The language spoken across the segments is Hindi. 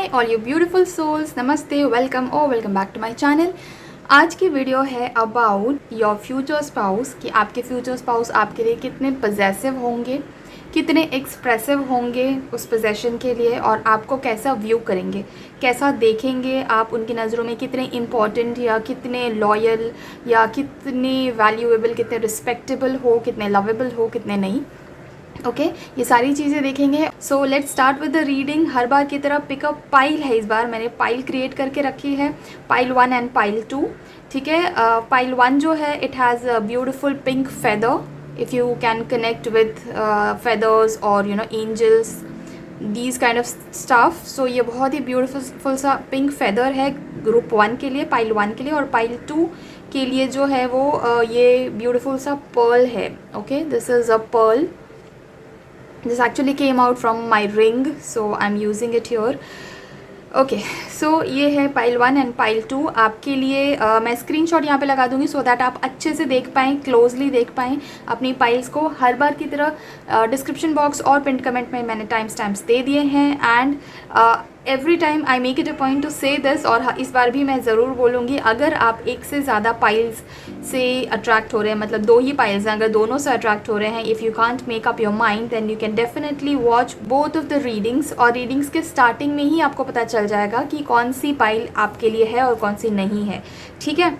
Hi all you beautiful souls, नमस्ते, welcome back to my channel. आज की वीडियो है अबाउट योर फ्यूचर स्पाउस कि आपके फ्यूचर स्पाउस आपके लिए कितने पजेसिव होंगे, कितने एक्सप्रेसिव होंगे उस पोजेशन के लिए, और आपको कैसा व्यू करेंगे, कैसा देखेंगे आप उनकी नज़रों में, कितने इम्पॉर्टेंट या कितने लॉयल या कितने वैल्यूएबल, कितने रिस्पेक्टेबल हो, कितने लवेबल हो, कितने नहीं। ओके ये सारी चीज़ें देखेंगे। So let's start with the reading. हर बार की तरह पिकअप पाइल है, इस बार मैंने पाइल क्रिएट करके रखी है, पाइल 1 एंड पाइल 2। ठीक है, पाइल 1 जो है it has a beautiful pink feather. If you can connect with feathers और angels, these kind of stuff, so ये बहुत ही ब्यूटिफुल सा पिंक फेदर है ग्रुप 1 के लिए, पाइल 1 के लिए। और पाइल 2 के लिए जो है वो ये ब्यूटिफुल सा पर्ल है। Okay, this is a pearl. This actually came out from my ring, so I'm using it here. Okay so ये है पाइल 1 एंड पाइल 2 आपके लिए। मैं स्क्रीनशॉट यहाँ पे लगा दूँगी सो दैट आप अच्छे से देख पाएँ, क्लोजली देख पाएँ अपनी पाइल्स को। हर बार की तरह डिस्क्रिप्शन बॉक्स और पिन कमेंट में मैंने टाइम स्टैम्प्स दे दिए हैं। And every time I make it a point two से दिस, और इस बार भी मैं ज़रूर बोलूँगी, अगर आप एक से ज़्यादा पाइल्स से अट्रैक्ट हो रहे हैं, मतलब 2 ही पाइल्स हैं, अगर दोनों से अट्रैक्ट हो रहे हैं, if you can't make up your mind then you can definitely watch both of the readings. और रीडिंग्स के स्टार्टिंग में ही आपको पता चल जाएगा कि कौन सी पाइल आपके लिए है और कौन सी नहीं है। ठीक है,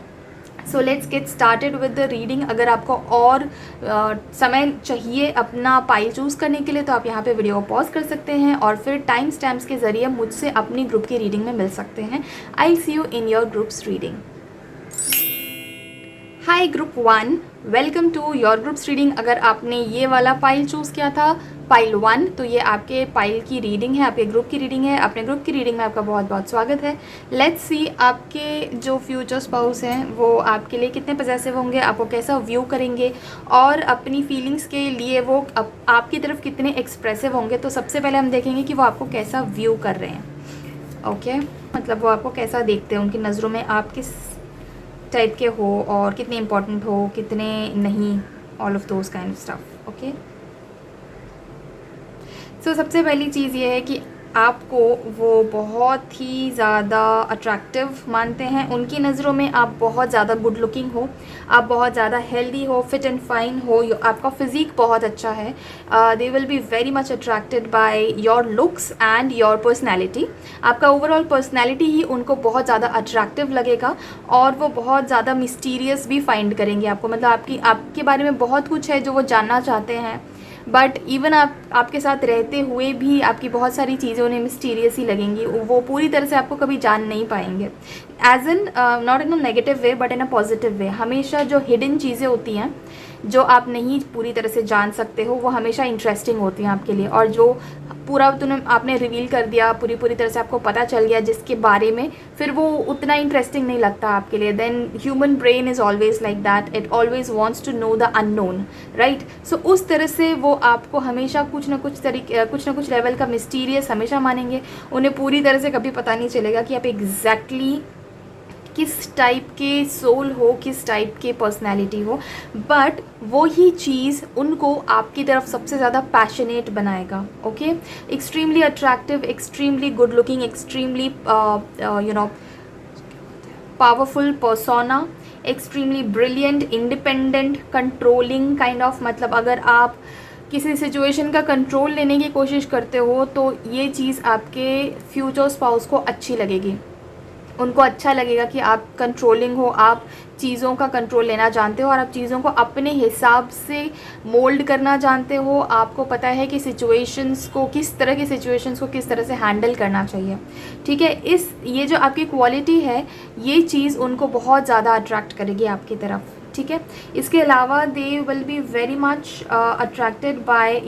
so let's get started with the reading. अगर आपको और समय चाहिए अपना पाइल चूज़ करने के लिए तो आप यहाँ पे वीडियो को पॉज कर सकते हैं और फिर टाइम स्टैम्प्स के ज़रिए मुझसे अपनी ग्रुप की रीडिंग में मिल सकते हैं। I will see you in your groups reading. Hi group 1, welcome to your groups reading. अगर आपने ये वाला पाइल चूज़ किया था, पाइल 1, तो ये आपके पाइल की रीडिंग है, आपके ग्रुप की रीडिंग है। अपने ग्रुप की रीडिंग में आपका बहुत बहुत स्वागत है। लेट्स सी आपके जो फ्यूचर स्पाउस हैं वो आपके लिए कितने पजेसिव होंगे, आपको कैसा व्यू करेंगे और अपनी फीलिंग्स के लिए वो आपकी तरफ कितने एक्सप्रेसिव होंगे। तो सबसे पहले हम देखेंगे कि वो आपको कैसा व्यू कर रहे हैं। ओके, मतलब वो आपको कैसा देखते हैं, उनकी नज़रों में आप किस टाइप के हो और कितने इम्पोर्टेंट हो, कितने नहीं, all of those kind of stuff. Okay, so सबसे पहली चीज़ ये है कि आपको वो बहुत ही ज़्यादा अट्रैक्टिव मानते हैं। उनकी नज़रों में आप बहुत ज़्यादा गुड लुकिंग हो, आप बहुत ज़्यादा हेल्दी हो, फिट एंड फाइन हो, आपका फिज़ीक बहुत अच्छा है। दे will be very much attracted by your looks and your personality. आपका ओवरऑल पर्सनैलिटी ही उनको बहुत ज़्यादा अट्रैक्टिव लगेगा और वो बहुत ज़्यादा मिस्टीरियस भी फाइंड करेंगे आपको। मतलब आपके बारे में बहुत कुछ है जो वो जानना चाहते हैं, बट इवन आपके साथ रहते हुए भी आपकी बहुत सारी चीज़ें उन्हें मिस्टीरियस ही लगेंगी। वो पूरी तरह से आपको कभी जान नहीं पाएंगे, as in not in a negative way but in a positive way. हमेशा जो हिडन चीज़ें होती हैं जो आप नहीं पूरी तरह से जान सकते हो वो हमेशा इंटरेस्टिंग होती हैं आपके लिए, और जो पूरा आपने रिवील कर दिया, पूरी तरह से आपको पता चल गया जिसके बारे में, फिर वो उतना इंटरेस्टिंग नहीं लगता आपके लिए। Then human brain is always like that, it always wants to know the unknown, right. So उस तरह से वो आपको हमेशा कुछ ना कुछ लेवल का मिस्टीरियस हमेशा मानेंगे। उन्हें पूरी तरह से कभी पता नहीं चलेगा कि आप एग्जैक्टली किस टाइप के सोल हो, किस टाइप के पर्सनैलिटी हो, बट वो ही चीज़ उनको आपकी तरफ सबसे ज़्यादा पैशनेट बनाएगा। Okay, extremely attractive, extremely good looking, extremely powerful persona, extremely brilliant, independent, controlling kind of. मतलब अगर आप किसी सिचुएशन का कंट्रोल लेने की कोशिश करते हो तो ये चीज़ आपके फ्यूचर स्पाउस को अच्छी लगेगी। उनको अच्छा लगेगा कि आप कंट्रोलिंग हो, आप चीज़ों का कंट्रोल लेना जानते हो और आप चीज़ों को अपने हिसाब से मोल्ड करना जानते हो। आपको पता है कि सिचुएशंस को किस तरह से हैंडल करना चाहिए। ठीक है, ये जो आपकी क्वालिटी है ये चीज़ उनको बहुत ज़्यादा अट्रैक्ट करेगी आपकी तरफ। ठीक है, इसके अलावा they will be very much attracted by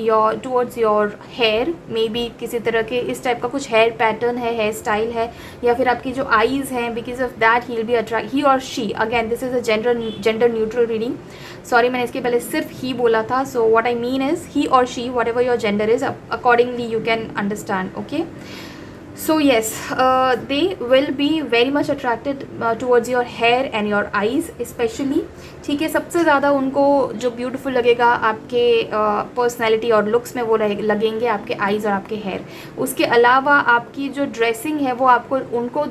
towards your hair. Maybe किसी तरह के इस टाइप का कुछ हेयर पैटर्न है, हेयर स्टाइल है, या फिर आपकी जो आईज़ हैं, because of that he will be attract, he और she. Again this is a gender neutral reading. Sorry, मैंने इसके पहले सिर्फ ही बोला था। So what I mean is he और she, what ever your gender is, accordingly you can understand. Okay, so yes, they will be very much attracted towards your hair and your eyes specially, ठीक है। सबसे ज़्यादा उनको जो ब्यूटीफुल लगेगा आपके पर्सनैलिटी और लुक्स में वो लगेंगे आपके आईज़ और आपके हेयर। उसके अलावा आपकी जो ड्रेसिंग है वो आपको उनको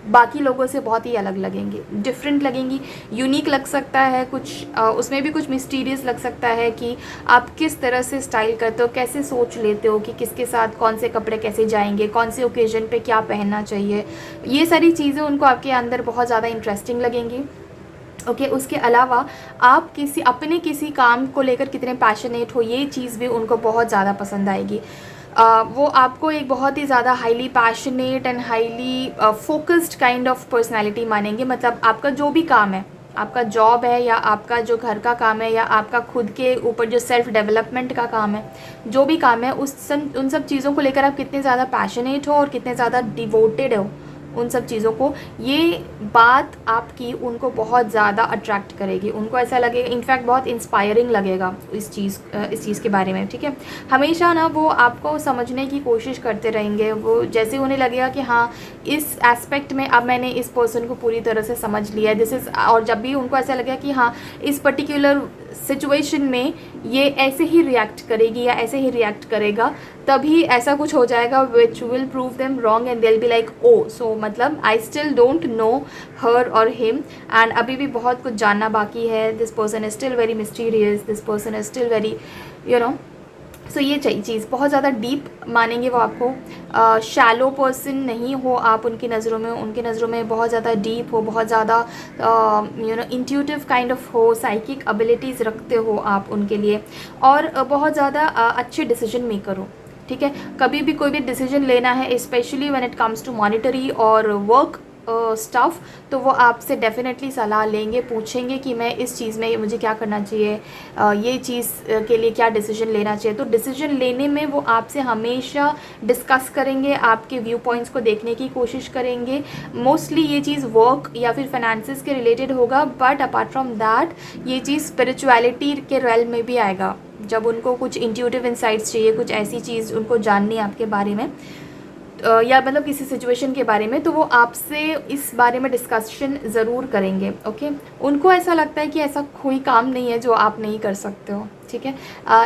बाकी लोगों से बहुत ही अलग लगेंगी, डिफरेंट लगेंगी, यूनिक लग सकता है कुछ, उसमें भी कुछ मिस्टीरियस लग सकता है कि आप किस तरह से स्टाइल करते हो, कैसे सोच लेते हो कि किसके साथ कौन से कपड़े कैसे जाएंगे, कौन से ओकेजन पे क्या पहनना चाहिए। ये सारी चीज़ें उनको आपके अंदर बहुत ज़्यादा इंटरेस्टिंग लगेंगी। ओके उसके अलावा आप किसी काम को लेकर कितने पैशनेट हो, ये चीज़ भी उनको बहुत ज़्यादा पसंद आएगी। वो आपको एक बहुत ही ज़्यादा highly passionate and highly focused kind of personality मानेंगे। मतलब आपका जो भी काम है, आपका जॉब है या आपका जो घर का काम है या आपका खुद के ऊपर जो सेल्फ डेवलपमेंट का काम है, जो भी काम है उन सब चीज़ों को लेकर आप कितने ज़्यादा पैशनेट हो और कितने ज़्यादा डिवोटेड हो उन सब चीज़ों को, ये बात आपकी उनको बहुत ज़्यादा अट्रैक्ट करेगी। उनको ऐसा लगेगा, इनफैक्ट बहुत इंस्पायरिंग लगेगा इस चीज़ के बारे में, ठीक है। हमेशा ना वो आपको समझने की कोशिश करते रहेंगे। वो जैसे उन्हें लगेगा कि हाँ इस एस्पेक्ट में अब मैंने इस पर्सन को पूरी तरह से समझ लिया है, दिस इज़, और जब भी उनको ऐसा लगेगा कि हाँ इस पर्टिकुलर सिचुएशन में ये ऐसे ही रिएक्ट करेगी या ऐसे ही रिएक्ट करेगा, तभी ऐसा कुछ हो जाएगा which will prove them wrong and they be like oh so मतलब I still don't know her और हिम एंड अभी भी बहुत कुछ जानना बाकी है। This person is still very mysterious, this person is still very so ये चीज़ बहुत ज़्यादा डीप मानेंगे वो आपको। शैलो पर्सन नहीं हो आप उनकी नज़रों में बहुत ज़्यादा डीप हो, बहुत ज़्यादा इंट्यूटिव काइंड ऑफ हो, साइकिक एबिलिटीज़ रखते हो आप उनके लिए, और बहुत ज़्यादा अच्छे डिसीजन मेकर हो, ठीक है। कभी भी कोई भी डिसीजन लेना है specially when it comes to monetary और वर्क स्टफ़, तो वो आपसे डेफिनेटली सलाह लेंगे, पूछेंगे कि मैं इस चीज़ में मुझे क्या करना चाहिए, ये चीज़ के लिए क्या डिसीजन लेना चाहिए। तो डिसीजन लेने में वो आपसे हमेशा डिस्कस करेंगे, आपके व्यू पॉइंट्स को देखने की कोशिश करेंगे। मोस्टली ये चीज़ वर्क या फिर फाइनेंसिस के रिलेटेड होगा, बट अपार्ट फ्रॉम दैट ये चीज़ स्पिरिचुअलिटी के रेल में भी आएगा। जब उनको कुछ इंट्यूटिव इंसाइट्स चाहिए, कुछ ऐसी चीज़ उनको जाननी है आपके बारे में, या मतलब किसी सिचुएशन के बारे में, तो वो आपसे इस बारे में डिस्कशन ज़रूर करेंगे। ओके उनको ऐसा लगता है कि ऐसा कोई काम नहीं है जो आप नहीं कर सकते हो, ठीक है।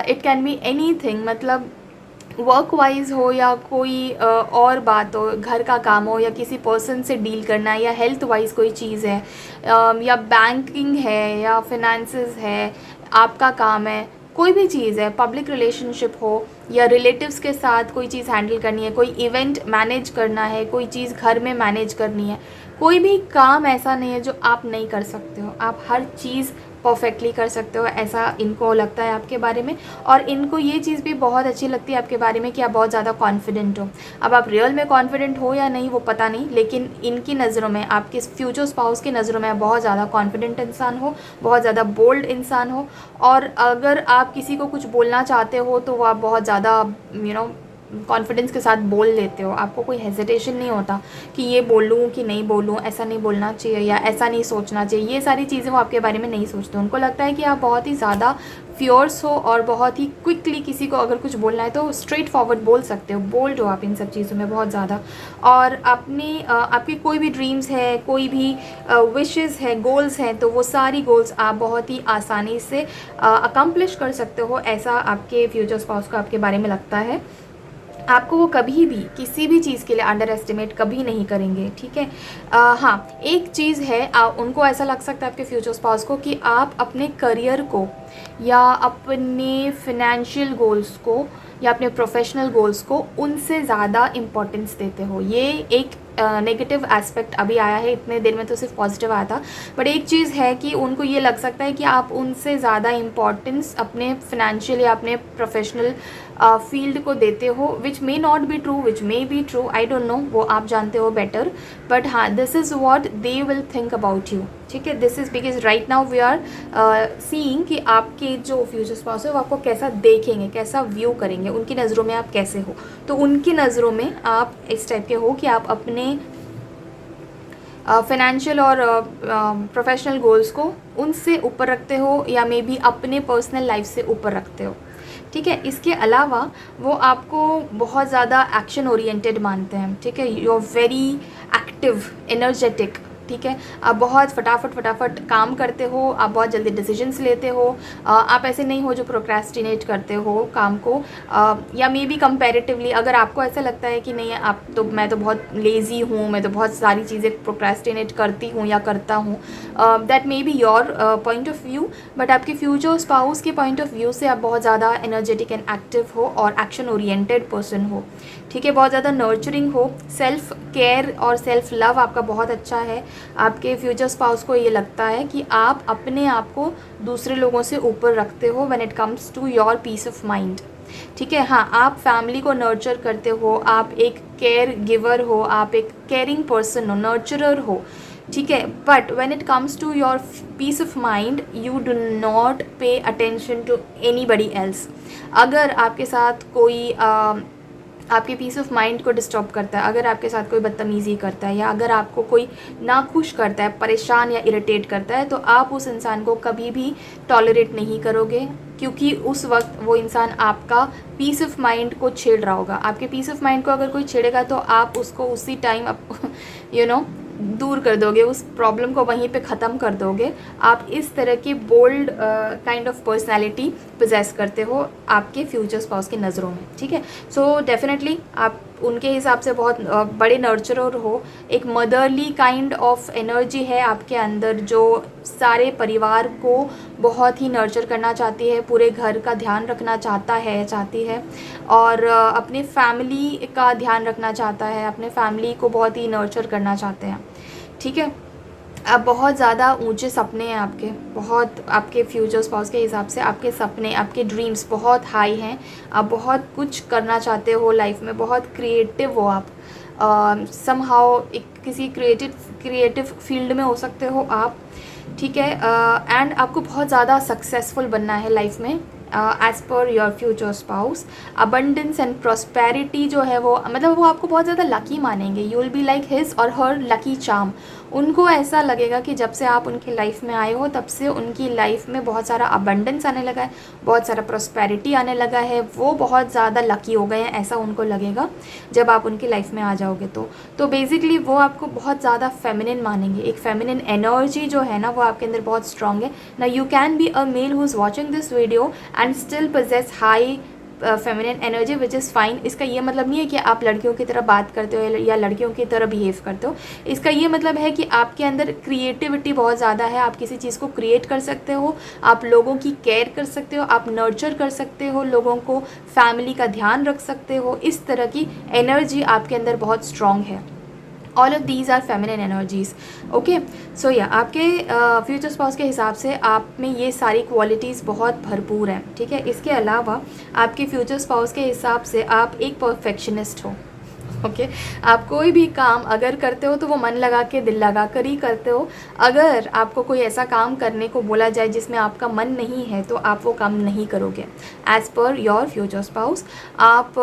इट कैन बी एनीथिंग, मतलब वर्क वाइज हो या कोई और बात हो, घर का काम हो या किसी पर्सन से डील करना है या हेल्थ वाइज कोई चीज़ है, या बैंकिंग है या फिनेंसेस है, आपका काम है, कोई भी चीज़ है, पब्लिक रिलेशनशिप हो या रिलेटिव्स के साथ कोई चीज़ हैंडल करनी है, कोई इवेंट मैनेज करना है, कोई चीज़ घर में मैनेज करनी है, कोई भी काम ऐसा नहीं है जो आप नहीं कर सकते हो। आप हर चीज़ परफेक्टली कर सकते हो, ऐसा इनको लगता है आपके बारे में। और इनको ये चीज़ भी बहुत अच्छी लगती है आपके बारे में कि आप बहुत ज़्यादा कॉन्फिडेंट हो। अब आप रियल में कॉन्फिडेंट हो या नहीं वो पता नहीं, लेकिन इनकी नज़रों में, आपके फ्यूचर स्पाउस की नज़रों में आप बहुत ज़्यादा कॉन्फिडेंट इंसान हो, बहुत ज़्यादा बोल्ड इंसान हो। और अगर आप किसी को कुछ बोलना चाहते हो तो वो आप बहुत ज़्यादा कॉन्फिडेंस के साथ बोल लेते हो। आपको कोई हेजिटेशन नहीं होता कि ये बोलूँ कि नहीं बोलूँ, ऐसा नहीं बोलना चाहिए या ऐसा नहीं सोचना चाहिए। ये सारी चीज़ें वो आपके बारे में नहीं सोचते। उनको लगता है कि आप बहुत ही ज़्यादा फ्योर्स हो और बहुत ही क्विकली किसी को अगर कुछ बोलना है तो स्ट्रेट फॉरवर्ड बोल सकते हो, बोल्ड हो आप इन सब चीज़ों में बहुत ज़्यादा। और आपकी कोई भी ड्रीम्स है, कोई भी विशेज़ है, गोल्स हैं, तो वो सारी गोल्स आप बहुत ही आसानी से अकम्प्लिश कर सकते हो, ऐसा आपके फ्यूचर स्पाउस को आपके बारे में लगता है। आपको वो कभी भी किसी भी चीज़ के लिए अंडर एस्टिमेट कभी नहीं करेंगे, ठीक है। हाँ एक चीज़ है, उनको ऐसा लग सकता है आपके फ्यूचर स्पाउस को कि आप अपने करियर को या अपने फिनेंशियल गोल्स को या अपने प्रोफेशनल गोल्स को उनसे ज़्यादा इम्पोर्टेंस देते हो। ये एक नेगेटिव एस्पेक्ट अभी आया है, इतने देर में तो सिर्फ पॉजिटिव आया था, बट एक चीज़ है कि उनको ये लग सकता है कि आप उनसे ज़्यादा इम्पोर्टेंस अपने फिनेंशियल या अपने प्रोफेशनल फील्ड को देते हो, which may not be true, which may be true, I don't know, वो आप जानते हो बेटर, बट हाँ this is what they will think about you, ठीक है। This is because right now we are seeing कि आपके जो फ्यूचर स्पाउस है वो आपको कैसा देखेंगे, कैसा व्यू करेंगे, उनकी नज़रों में आप कैसे हो। तो उनकी नज़रों में आप इस टाइप के हो कि आप अपने फाइनेंशियल और प्रोफेशनल गोल्स को उनसे ऊपर रखते हो या मे बी अपने पर्सनल लाइफ से ऊपर रखते हो, ठीक है। इसके अलावा वो आपको बहुत ज़्यादा एक्शन ओरिएंटेड मानते हैं, ठीक है। You are very active, energetic, ठीक है। आप बहुत फटाफट काम करते हो, आप बहुत जल्दी डिसीजंस लेते हो। आप ऐसे नहीं हो जो प्रोक्रेस्टिनेट करते हो काम को, या मे बी कंपैरेटिवली अगर आपको ऐसा लगता है कि नहीं मैं तो बहुत लेज़ी हूँ, मैं तो बहुत सारी चीज़ें प्रोक्रेस्टिनेट करती हूँ या करता हूँ, that may be your point of view, but आपके फ्यूचर स्पाउस के पॉइंट ऑफ व्यू से आप बहुत ज़्यादा एनर्जेटिक एंड एक्टिव हो और एक्शन ओरिएंटेड पर्सन हो, ठीक है। बहुत ज़्यादा नर्चरिंग हो, सेल्फ केयर और सेल्फ लव आपका बहुत अच्छा है। आपके फ्यूचर स्पाउस को ये लगता है कि आप अपने आप को दूसरे लोगों से ऊपर रखते हो when it comes to your peace of mind, ठीक है। हाँ, आप फैमिली को नर्चर करते हो, आप एक केयर गिवर हो, आप एक केयरिंग पर्सन हो, नर्चरर हो, ठीक है। But when it comes to your peace of mind you do not pay attention to anybody else. अगर आपके साथ कोई आपके पीस ऑफ माइंड को डिस्टर्ब करता है, अगर आपके साथ कोई बदतमीज़ी करता है, या अगर आपको कोई नाखुश करता है, परेशान या इरिटेट करता है, तो आप उस इंसान को कभी भी टॉलरेट नहीं करोगे, क्योंकि उस वक्त वो इंसान आपका पीस ऑफ माइंड को छेड़ रहा होगा। आपके पीस ऑफ माइंड को अगर कोई छेड़ेगा तो आप उसको उसी टाइम दूर कर दोगे, उस प्रॉब्लम को वहीं पे ख़त्म कर दोगे। आप इस तरह की bold kind of personality possess करते हो आपके फ्यूचर स्पाउस की नज़रों में, ठीक है। सो डेफिनेटली आप उनके हिसाब से बहुत बड़े नर्चरर हो, एक मदरली काइंड ऑफ एनर्जी है आपके अंदर जो सारे परिवार को बहुत ही नर्चर करना चाहती है, पूरे घर का ध्यान रखना चाहती है और अपने फैमिली का ध्यान रखना चाहता है, अपने फैमिली को बहुत ही नर्चर करना चाहते हैं, ठीक है। अब बहुत ज़्यादा ऊंचे सपने हैं आपके, बहुत आपके फ्यूचर स्पाउस के हिसाब से आपके सपने, आपके ड्रीम्स बहुत हाई हैं। आप बहुत कुछ करना चाहते हो लाइफ में, बहुत क्रिएटिव हो आप, समहाउ एक किसी क्रिएटिव फील्ड में हो सकते हो आप, ठीक है। एंड आपको बहुत ज़्यादा सक्सेसफुल बनना है लाइफ में as per your future spouse. Abundance and prosperity जो है वो मतलब वो आपको बहुत ज़्यादा लकी मानेंगे। You will be like his और हर लकी चार्म। उनको ऐसा लगेगा कि जब से आप उनकी लाइफ में आए हो तब से उनकी लाइफ में बहुत सारा अबंडेंस आने लगा है, बहुत सारा प्रॉस्पेरिटी आने लगा है, वो बहुत ज़्यादा लकी हो गए हैं, ऐसा उनको लगेगा जब आप उनकी लाइफ में आ जाओगे। तो बेसिकली वो आपको बहुत ज़्यादा फेमिनिन मानेंगे। एक फेमिनिन एनर्जी जो है ना वो आपके अंदर बहुत स्ट्रॉन्ग है ना। You can be a mail who is watching this video and still possess high feminine energy which is fine. इसका ये मतलब नहीं है कि आप लड़कियों की तरह बात करते हो या लड़कियों की तरह बिहेव करते हो। इसका ये मतलब है कि आपके अंदर क्रिएटिविटी बहुत ज़्यादा है, आप किसी चीज़ को क्रिएट कर सकते हो, आप लोगों की केयर कर सकते हो, आप नर्चर कर सकते हो लोगों को, फैमिली का ध्यान रख सकते हो। इस तरह की एनर्जी आपके अंदर बहुत स्ट्रॉन्ग है। All of these are feminine energies, okay. So या आपके फ्यूचर स्पाउस के हिसाब से आप में ये सारी क्वालिटीज़ बहुत भरपूर हैं, ठीक है। इसके अलावा आपके फ्यूचर स्पाउस के हिसाब से आप एक परफेक्शनिस्ट हो, ओके। आप कोई भी काम अगर करते हो तो वो मन लगा के, दिल लगा कर ही करते हो। अगर आपको कोई ऐसा काम करने को बोला जाए जिसमें आपका मन नहीं है तो आप वो काम नहीं करोगे as per your future spouse. आप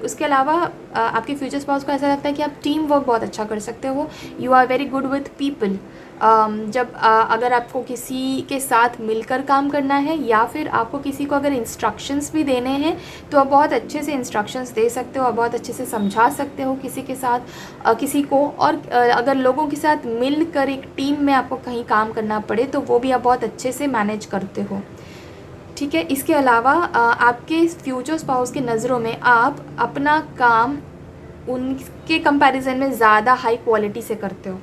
उसके अलावा आपके फ्यूचर स्पाउस को ऐसा लगता है कि आप टीम वर्क बहुत अच्छा कर सकते हो। You are very good with people. जब अगर आपको किसी के साथ मिलकर काम करना है या फिर आपको किसी को अगर इंस्ट्रक्शंस भी देने हैं तो आप बहुत अच्छे से इंस्ट्रक्शंस दे सकते हो, आप बहुत अच्छे से समझा सकते हो किसी के साथ किसी को। और अगर लोगों के साथ मिलकर एक टीम में आपको कहीं काम करना पड़े तो वो भी आप बहुत अच्छे से मैनेज करते हो, ठीक है। इसके अलावा आपके फ्यूचर स्पाउस की नज़रों में आप अपना काम उनके कंपैरिजन में ज़्यादा हाई क्वालिटी से करते हो,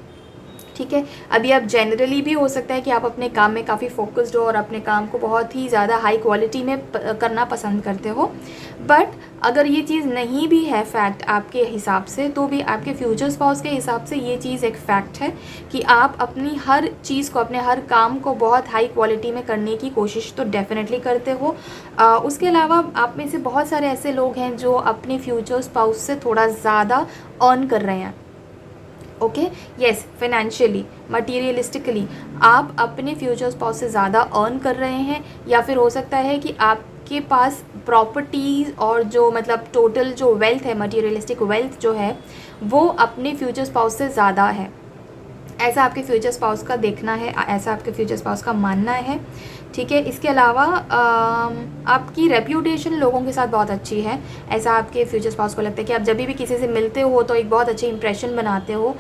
ठीक है। अभी आप जनरली भी हो सकता है कि आप अपने काम में काफ़ी फोकस्ड हो और अपने काम को बहुत ही ज़्यादा हाई क्वालिटी में करना पसंद करते हो। बट अगर ये चीज़ नहीं भी है फैक्ट आपके हिसाब से, तो भी आपके फ्यूचर स्पाउस के हिसाब से ये चीज़ एक फैक्ट है कि आप अपनी हर चीज़ को, अपने हर काम को बहुत हाई क्वालिटी में करने की कोशिश तो डेफिनेटली करते हो। उसके अलावा आप में से बहुत सारे ऐसे लोग हैं जो अपने फ्यूचर स्पाउस से थोड़ा ज़्यादा अर्न कर रहे हैं, ओके। येस, फाइनेंशियली, मटीरियलिस्टिकली आप अपने फ्यूचर स्पाउस से ज़्यादा अर्न कर रहे हैं, या फिर हो सकता है कि आपके पास प्रॉपर्टीज़ और जो मतलब टोटल जो वेल्थ है, मटीरियलिस्टिक वेल्थ जो है वो अपने फ्यूचर स्पाउस से ज़्यादा है, ऐसा आपके फ्यूचर स्पाउस का देखना है, ऐसा आपके फ्यूचर स्पाउस का मानना है, ठीक है। इसके अलावा आपकी रेप्यूटेशन लोगों के साथ बहुत अच्छी है, ऐसा आपके फ्यूचर स्पाउस को लगता है कि आप जब भी किसी से मिलते हो तो एक बहुत अच्छे इंप्रेशन बनाते हो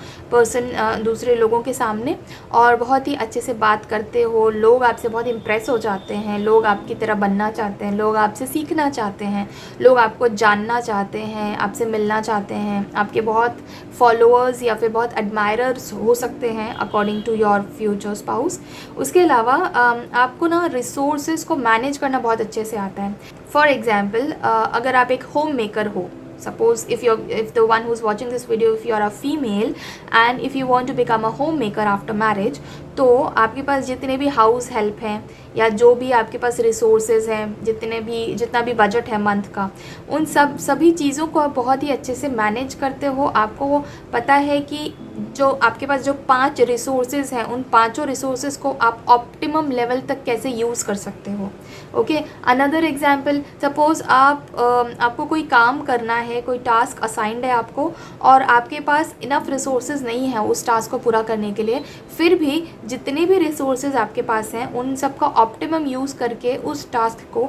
दूसरे लोगों के सामने, और बहुत ही अच्छे से बात करते हो, लोग आपसे बहुत इम्प्रेस हो जाते हैं, लोग आपकी तरह बनना चाहते हैं, लोग आपसे सीखना चाहते हैं, लोग आपको जानना चाहते हैं, आपसे मिलना चाहते हैं, आपके बहुत फॉलोअर्स या फिर बहुत एडमायरर्स हो सकते हैं according to your future spouse. उसके अलावा आपको ना रिसोर्सेज को मैनेज करना बहुत अच्छे से आता है। फॉर एग्जाम्पल, अगर आप एक होम मेकर हो, suppose if the one who's watching this video, if you are a female and if you want to become a homemaker after marriage, तो आपके पास जितने भी हाउस हेल्प हैं या जो भी आपके पास रिसोर्सेज हैं, जितना भी बजट है मंथ का, उन सभी चीज़ों को आप बहुत ही अच्छे से मैनेज करते हो। आपको पता है कि जो आपके पास जो 5 रिसोर्सेज हैं, उन 5 रिसोर्सेज को आप ऑप्टिमम लेवल तक कैसे यूज़ कर सकते हो। ओके, अनदर एग्जाम्पल, सपोज़ आपको कोई काम करना है, कोई टास्क असाइंड है आपको, और आपके पास इनफ रिसोर्सेज नहीं है उस टास्क को पूरा करने के लिए, फिर भी जितने भी रिसोर्सेज आपके पास हैं उन सब का ऑप्टिमम यूज़ करके उस टास्क को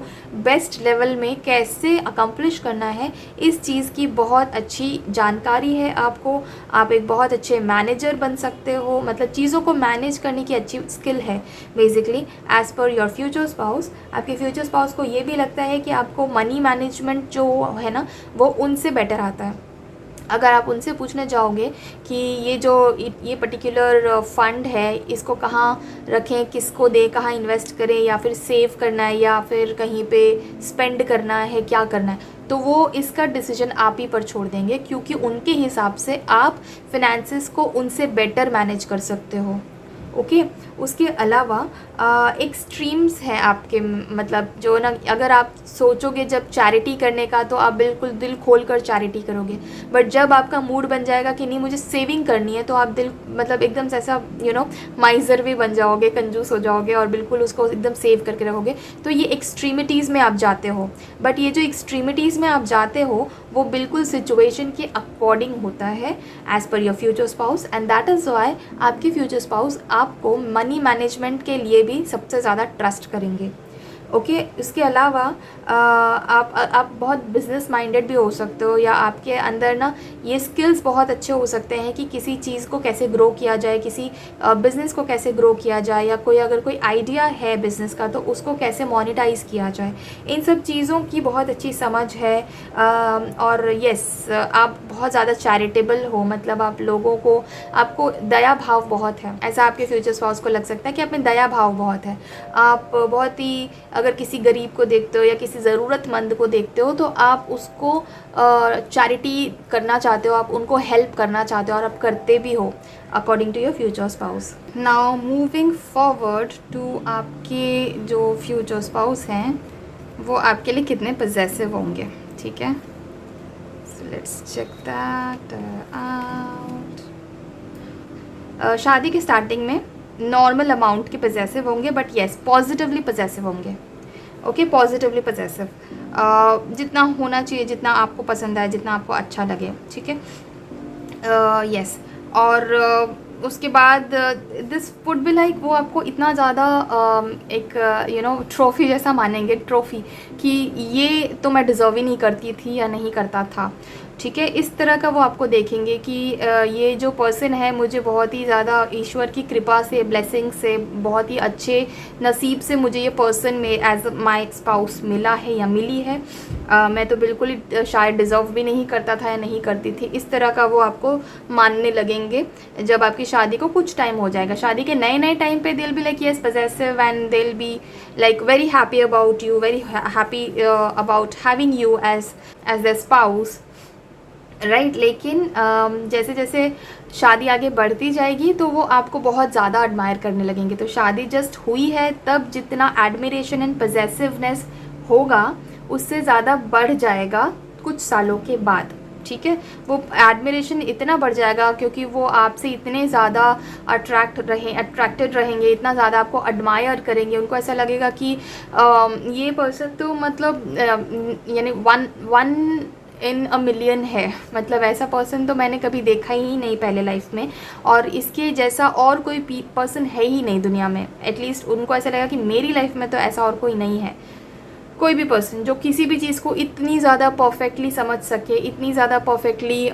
बेस्ट लेवल में कैसे अकम्प्लिश करना है, इस चीज़ की बहुत अच्छी जानकारी है आपको। आप एक बहुत अच्छे मैनेजर बन सकते हो, मतलब चीज़ों को मैनेज करने की अच्छी स्किल है basically as per your future spouse. आपके फ्यूचर स्पाउस को ये भी लगता है कि आपको मनी मैनेजमेंट जो है ना वो उनसे बेटर आता है। अगर आप उनसे पूछने जाओगे कि ये पर्टिकुलर फ़ंड है, इसको कहाँ रखें, किसको दें, कहाँ इन्वेस्ट करें, या फिर सेव करना है या फिर कहीं पे स्पेंड करना है, क्या करना है, तो वो इसका डिसीजन आप ही पर छोड़ देंगे, क्योंकि उनके हिसाब से आप फिनेंसेस को उनसे बेटर मैनेज कर सकते हो। ओके, उसके अलावा एक स्ट्रीम्स हैं आपके, मतलब जो ना, अगर आप सोचोगे जब चैरिटी करने का तो आप बिल्कुल दिल खोल कर चैरिटी करोगे, बट जब आपका मूड बन जाएगा कि नहीं मुझे सेविंग करनी है, तो आप मतलब एकदम से ऐसा माइजर भी बन जाओगे, कंजूस हो जाओगे और बिल्कुल उसको एकदम सेव करके रखोगे। तो ये एक्सट्रीमिटीज़ में आप जाते हो, बट ये जो एक्सट्रीमिटीज़ में आप जाते हो वो बिल्कुल सिचुएशन के अकॉर्डिंग होता है as per your future spouse, and that is Y आपके फ्यूचर स्पाउस आपको मनी मैनेजमेंट के लिए भी सबसे ज़्यादा ट्रस्ट करेंगे। ओके, इसके अलावा आप बहुत बिजनेस माइंडेड भी हो सकते हो, या आपके अंदर ना ये स्किल्स बहुत अच्छे हो सकते हैं कि किसी चीज़ को कैसे ग्रो किया जाए, किसी बिज़नेस को कैसे ग्रो किया जाए, या अगर कोई आइडिया है बिज़नेस का तो उसको कैसे मोनेटाइज़ किया जाए। इन सब चीज़ों की बहुत अच्छी समझ है। और यस, आप बहुत ज़्यादा चैरिटेबल हो, मतलब आपको दया भाव बहुत है, ऐसा आपके फ्यूचर स्पाउस को लग सकता है कि आप में दया भाव बहुत है। आप बहुत ही, अगर किसी गरीब को देखते हो या किसी ज़रूरतमंद को देखते हो तो आप उसको चैरिटी करना चाहते हो, आप उनको हेल्प करना चाहते हो, और आप करते भी हो according to your future spouse. Now moving forward to आपके जो फ्यूचर स्पाउस हैं वो आपके लिए कितने पजेसिव होंगे, ठीक है। So let's check that out. शादी के स्टार्टिंग में नॉर्मल अमाउंट के पजेसिव होंगे, बट येस पॉजिटिवली पजेसिव होंगे। ओके, पॉजिटिवली पजेसिव, जितना होना चाहिए, जितना आपको पसंद आए, जितना आपको अच्छा लगे, ठीक है। येस, और उसके बाद दिस वुड बी लाइक, वो आपको इतना ज़्यादा एक ट्रॉफ़ी जैसा मानेंगे, ट्रॉफ़ी कि ये तो मैं डिज़र्व ही नहीं करती थी या नहीं करता था, ठीक है। इस तरह का वो आपको देखेंगे कि ये जो पर्सन है मुझे बहुत ही ज़्यादा ईश्वर की कृपा से, ब्लेसिंग से, बहुत ही अच्छे नसीब से मुझे ये पर्सन में एज माय स्पाउस मिला है या मिली है। मैं तो बिल्कुल ही शायद डिज़र्व भी नहीं करता था या नहीं करती थी। इस तरह का वो आपको मानने लगेंगे जब आपकी शादी को कुछ टाइम हो जाएगा। शादी के नए नए टाइम पे they will be like yes possessive, and they will be like very happy about you, very happy about having you as the spouse, right. लेकिन जैसे जैसे शादी आगे बढ़ती जाएगी तो वो आपको बहुत ज़्यादा एडमायर करने लगेंगे। तो शादी जस्ट हुई है तब जितना एडमिरेशन एंड पजेसिवनेस होगा उससे ज़्यादा बढ़ जाएगा कुछ सालों के बाद, ठीक है। वो एडमिरेशन इतना बढ़ जाएगा क्योंकि वो आपसे इतने ज़्यादा अट्रैक्टेड रहेंगे, इतना ज़्यादा आपको एडमायर करेंगे। उनको ऐसा लगेगा कि ये पर्सन तो मतलब यानी वन इन अ मिलियन है, मतलब ऐसा पर्सन तो मैंने कभी देखा ही नहीं पहले लाइफ में, और इसके जैसा और कोई पर्सन है ही नहीं दुनिया में। एटलीस्ट उनको ऐसा लगा कि मेरी लाइफ में तो ऐसा और कोई नहीं है, कोई भी पर्सन जो किसी भी चीज़ को इतनी ज़्यादा परफेक्टली समझ सके, इतनी ज़्यादा परफेक्टली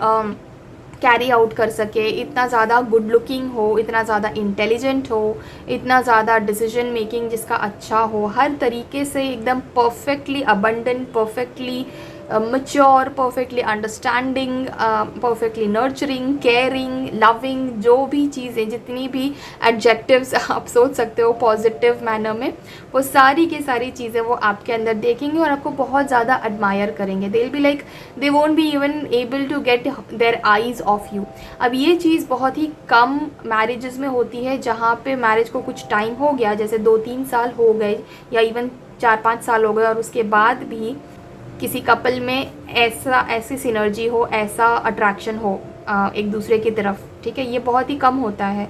कैरी आउट कर सके, इतना ज़्यादा गुड लुकिंग हो, इतना ज़्यादा इंटेलिजेंट हो, इतना ज़्यादा डिसीजन मेकिंग जिसका अच्छा हो, हर तरीके से एकदम perfectly abundant, perfectly mature, perfectly understanding, perfectly nurturing, caring, loving, जो भी चीज़ें, जितनी भी एडजेक्टिव्स आप सोच सकते हो पॉजिटिव मैनर में, वो सारी की सारी चीज़ें वो आपके अंदर देखेंगे और आपको बहुत ज़्यादा एडमायर करेंगे। They will be like they won't be even able to get their eyes off you. अब ये चीज़ बहुत ही कम मैरिजेस में होती है, जहाँ पे मैरिज को कुछ टाइम हो गया, जैसे 2-3 साल हो गए या इवन 4-5 साल हो गए, और उसके बाद भी किसी कपल में ऐसी सिनर्जी हो, ऐसा अट्रैक्शन हो एक दूसरे की तरफ, ठीक है, ये बहुत ही कम होता है।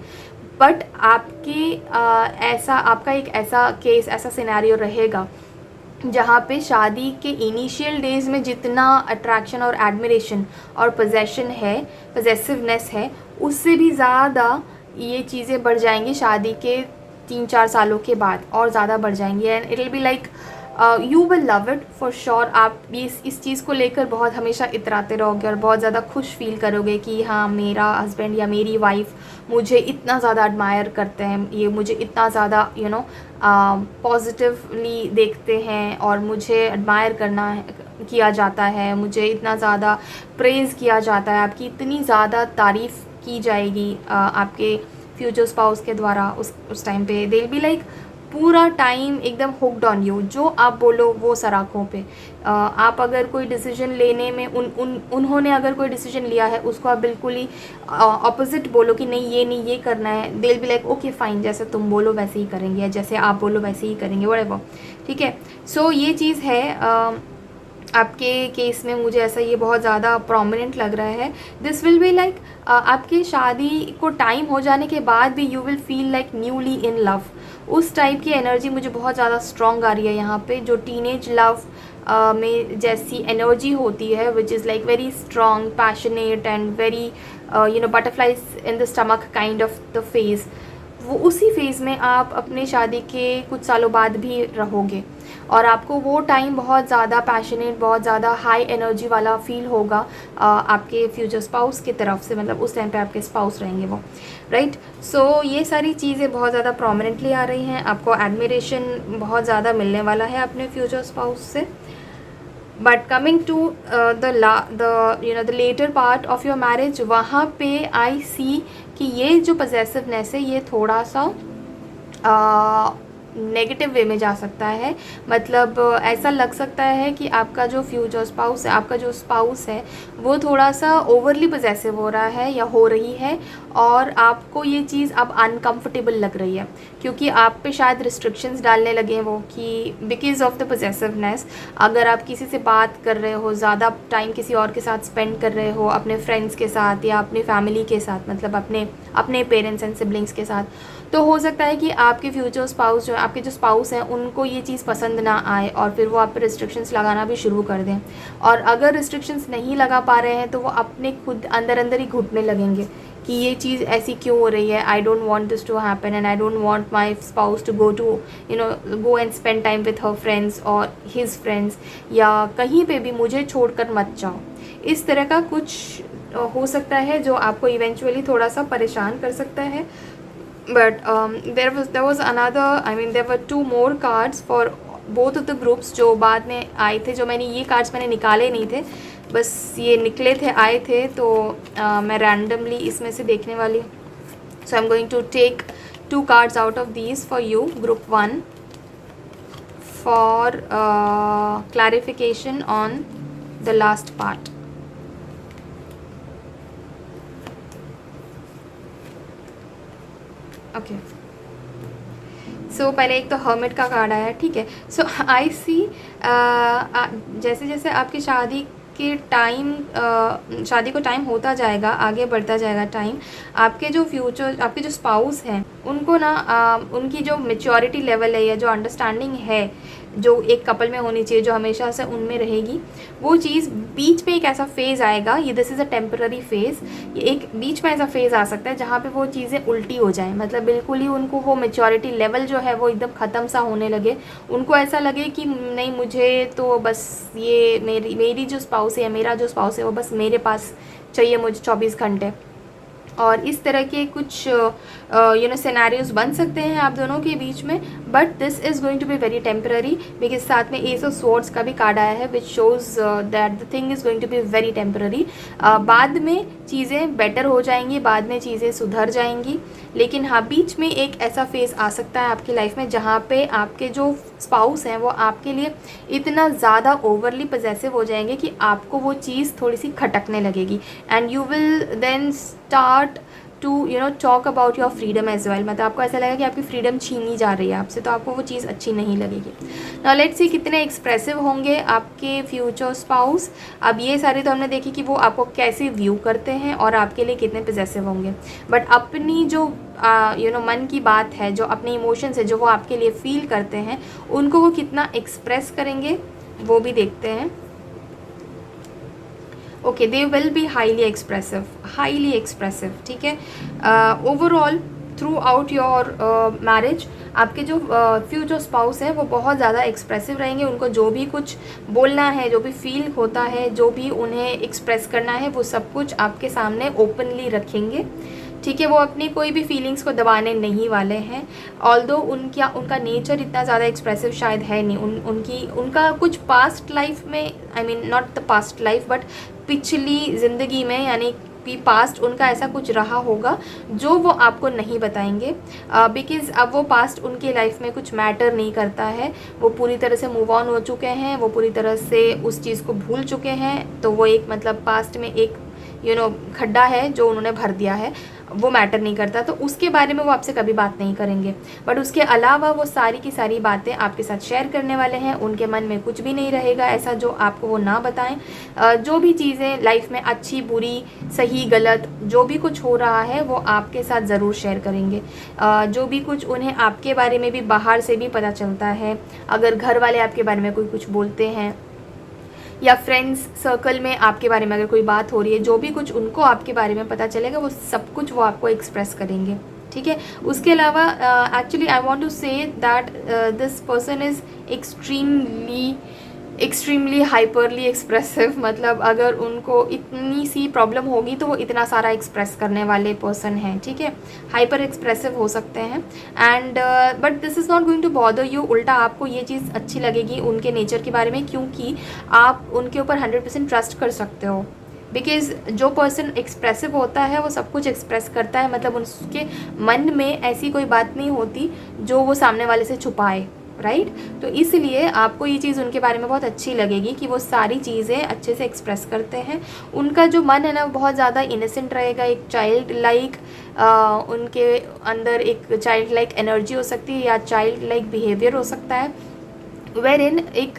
बट आपका एक ऐसा केस, ऐसा सिनेरियो रहेगा जहाँ पे शादी के इनिशियल डेज में जितना अट्रैक्शन और एडमिरेशन और पजेसिवनेस है, उससे भी ज़्यादा ये चीज़ें बढ़ जाएंगी शादी के 3-4 सालों के बाद, और ज़्यादा बढ़ जाएंगी। And it will be like you will love it for sure. आप इस चीज़ को लेकर बहुत हमेशा इतराते रहोगे और बहुत ज़्यादा खुश फील करोगे कि हाँ, मेरा हस्बैंड या मेरी वाइफ मुझे इतना ज़्यादा एडमायर करते हैं, ये मुझे इतना ज़्यादा पॉजिटिवली देखते हैं, और मुझे एडमायर किया जाता है, मुझे इतना ज़्यादा प्रेज़ किया जाता है, आपकी इतनी ज़्यादा तारीफ़ की जाएगी आपके फ्यूचर स्पाउस के द्वारा। उस टाइम पे दे विल बी लाइक पूरा टाइम एकदम हुक्ड ऑन यू, जो आप बोलो वो सराखों पे। आप अगर कोई डिसीजन लेने में उन्होंने अगर कोई डिसीजन लिया है, उसको आप बिल्कुल ही ऑपोजिट बोलो कि नहीं ये करना है, दे will be like okay fine, जैसे तुम बोलो वैसे ही करेंगे, या जैसे आप बोलो वैसे ही करेंगे, व्हाटएवर, ठीक है। सो ये चीज़ है आपके केस में, मुझे ऐसा ये बहुत ज़्यादा प्रोमिनेंट लग रहा है। दिस विल बी लाइक आपकी शादी को टाइम हो जाने के बाद भी you will feel like newly in love. उस टाइप की एनर्जी मुझे बहुत ज़्यादा स्ट्रॉन्ग आ रही है यहाँ पे, जो टीनेज लव में जैसी एनर्जी होती है, which is like very strong, passionate and very butterflies in the stomach kind of the phase. वो उसी फेज़ में आप अपने शादी के कुछ सालों बाद भी रहोगे, और आपको वो टाइम बहुत ज़्यादा पैशनेट, बहुत ज़्यादा हाई एनर्जी वाला फील होगा आपके फ्यूचर स्पाउस की तरफ से, मतलब उस टाइम पे आपके स्पाउस रहेंगे वो, राइट। सो ये सारी चीज़ें बहुत ज़्यादा प्रोमिनेंटली आ रही हैं, आपको एडमिरेशन बहुत ज़्यादा मिलने वाला है अपने फ्यूचर स्पाउस से। But coming to the latter part of your marriage, वहाँ पे आई सी कि ये जो पजेसिवनेस है, ये थोड़ा सा नेगेटिव वे में जा सकता है। मतलब ऐसा लग सकता है कि आपका जो फ्यूचर स्पाउस है, आपका जो स्पाउस है, वो थोड़ा सा ओवरली पजेसिव हो रहा है या हो रही है, और आपको ये चीज़ अब अनकम्फर्टेबल लग रही है, क्योंकि आप पे शायद रिस्ट्रिक्शंस डालने लगे हैं वो, कि बिकॉज ऑफ द पजेसिवनेस, अगर आप किसी से बात कर रहे हो, ज़्यादा टाइम किसी और के साथ स्पेंड कर रहे हो, अपने फ्रेंड्स के साथ या अपनी फैमिली के साथ, मतलब अपने पेरेंट्स एंड सिबलिंग्स के साथ, तो हो सकता है कि आपके फ्यूचर स्पाउस जो आपके जो स्पाउस हैं, उनको ये चीज़ पसंद ना आए, और फिर वो आप पे रिस्ट्रिक्शंस लगाना भी शुरू कर दें। और अगर रिस्ट्रिक्शंस नहीं लगा पा रहे हैं, तो वो अपने खुद अंदर ही घुटने लगेंगे कि ये चीज़ ऐसी क्यों हो रही है, I don't want this to happen, and I don't want my spouse to go and spend time with her friends और हिज फ्रेंड्स, या कहीं पे भी मुझे छोड़कर मत जाओ। इस तरह का कुछ हो सकता है जो आपको इवेंचुअली थोड़ा सा परेशान कर सकता है। But there was another, I mean there were 2 more cards for both of the groups जो बाद में आए थे, जो ये कार्ड्स मैंने निकाले नहीं थे, बस ये निकले थे, आए थे, तो मैं रैंडमली इसमें से देखने वाली हूँ। So I'm going to take 2 cards out of these for you, group 1, for clarification on the last part. Okay, so पहले एक तो हर्मिट का कार्ड आया, ठीक है। सो आई सी जैसे जैसे आपकी शादी को टाइम होता जाएगा, आगे बढ़ता जाएगा टाइम, आपके जो स्पाउस हैं उनको ना उनकी जो मेच्योरिटी लेवल है या जो अंडरस्टैंडिंग है जो एक कपल में होनी चाहिए, जो हमेशा से उनमें रहेगी, वो चीज़ बीच में एक ऐसा फेज़ आएगा, ये this is a temporary phase, ये एक बीच में ऐसा फेज़ आ सकता है जहाँ पे वो चीज़ें उल्टी हो जाएं, मतलब बिल्कुल ही उनको वो मेच्योरिटी लेवल जो है वो एकदम ख़त्म सा होने लगे, उनको ऐसा लगे कि नहीं, मुझे तो बस ये मेरी जो स्पाउस है, मेरा जो स्पाउस है वो बस मेरे पास चाहिए, मुझे 24 घंटे। और इस तरह के कुछ सिनेरियोज बन सकते हैं आप दोनों के बीच में, but this is going to be very temporary, because साथ में एस ऑफ स्वॉर्ड्स का भी कार्ड आया है which shows that the thing is going to be very temporary. बाद में चीज़ें बेटर हो जाएंगी, बाद में चीज़ें सुधर जाएंगी, लेकिन हाँ, बीच में एक ऐसा फेज़ आ सकता है आपकी लाइफ में जहाँ पे आपके जो स्पाउस हैं वो आपके लिए इतना ज़्यादा ओवरली पजेसिव हो जाएंगे कि आपको वो चीज़ थोड़ी सी खटकने लगेगी, and you will then start to talk about your freedom as well, मतलब आपको ऐसा लगेगा कि आपकी फ्रीडम छीनी जा रही है आपसे, तो आपको वो चीज़ अच्छी नहीं लगेगी। नाउ लेट्स सी कितने एक्सप्रेसिव होंगे आपके फ्यूचर स्पाउस। अब ये सारी तो हमने देखी कि वो आपको कैसे व्यू करते हैं और आपके लिए कितने पजेसिव होंगे, बट अपनी जो मन की बात है, जो अपने इमोशंस है, जो वो आपके लिए फील करते हैं, उनको वो कितना एक्सप्रेस करेंगे वो भी देखते हैं। Okay, they will be highly expressive, ठीक है। Overall through out your marriage आपके जो फ्यूचर स्पाउस है वो बहुत ज़्यादा एक्सप्रेसिव रहेंगे, उनको जो भी कुछ बोलना है, जो भी फील होता है, जो भी उन्हें एक्सप्रेस करना है, वो सब कुछ आपके सामने ओपनली रखेंगे, ठीक है। वो अपनी कोई भी फीलिंग्स को दबाने नहीं वाले हैं, ऑल्दो उनका नेचर इतना ज़्यादा एक्सप्रेसिव शायद है नहीं, उनका कुछ पास्ट लाइफ में, I mean not the past life but पिछली ज़िंदगी में, यानी कि पास्ट उनका ऐसा कुछ रहा होगा जो वो आपको नहीं बताएंगे, बिकॉज़ अब वो पास्ट उनकी लाइफ में कुछ मैटर नहीं करता है, वो पूरी तरह से मूव ऑन हो चुके हैं, वो पूरी तरह से उस चीज़ को भूल चुके हैं, तो वो एक मतलब पास्ट में एक खड्डा है जो उन्होंने भर दिया है, वो मैटर नहीं करता, तो उसके बारे में वो आपसे कभी बात नहीं करेंगे, बट उसके अलावा वो सारी की सारी बातें आपके साथ शेयर करने वाले हैं, उनके मन में कुछ भी नहीं रहेगा ऐसा जो आपको वो ना बताएं। जो भी चीज़ें लाइफ में अच्छी बुरी सही गलत जो भी कुछ हो रहा है वो आपके साथ ज़रूर शेयर करेंगे। जो भी कुछ उन्हें आपके बारे में भी बाहर से भी पता चलता है, अगर घर वाले आपके बारे में कोई कुछ बोलते हैं या फ्रेंड्स सर्कल में आपके बारे में अगर कोई बात हो रही है, जो भी कुछ उनको आपके बारे में पता चलेगा वो सब कुछ वो आपको एक्सप्रेस करेंगे, ठीक है। उसके अलावा actually I want to say that this person is extremely hyperly expressive, मतलब अगर उनको इतनी सी प्रॉब्लम होगी तो वो इतना सारा एक्सप्रेस करने वाले पर्सन हैं, ठीक है। हाइपर एक्सप्रेसिव हो सकते हैं, and but this is not going to bother you, उल्टा आपको ये चीज़ अच्छी लगेगी उनके नेचर के बारे में, क्योंकि आप उनके ऊपर 100% ट्रस्ट कर सकते हो, बिकॉज़ जो पर्सन एक्सप्रेसिव होता है वो सब कुछ एक्सप्रेस करता है, मतलब उसके मन में ऐसी कोई बात नहीं होती जो वो सामने वाले से छुपाए, राइट। तो इसलिए आपको ये चीज़ उनके बारे में बहुत अच्छी लगेगी कि वो सारी चीज़ें अच्छे से एक्सप्रेस करते हैं, उनका जो मन है ना वो बहुत ज़्यादा इनोसेंट रहेगा, एक चाइल्ड लाइक उनके अंदर एक चाइल्ड लाइक एनर्जी हो सकती है या चाइल्ड लाइक बिहेवियर हो सकता है, वेर इन एक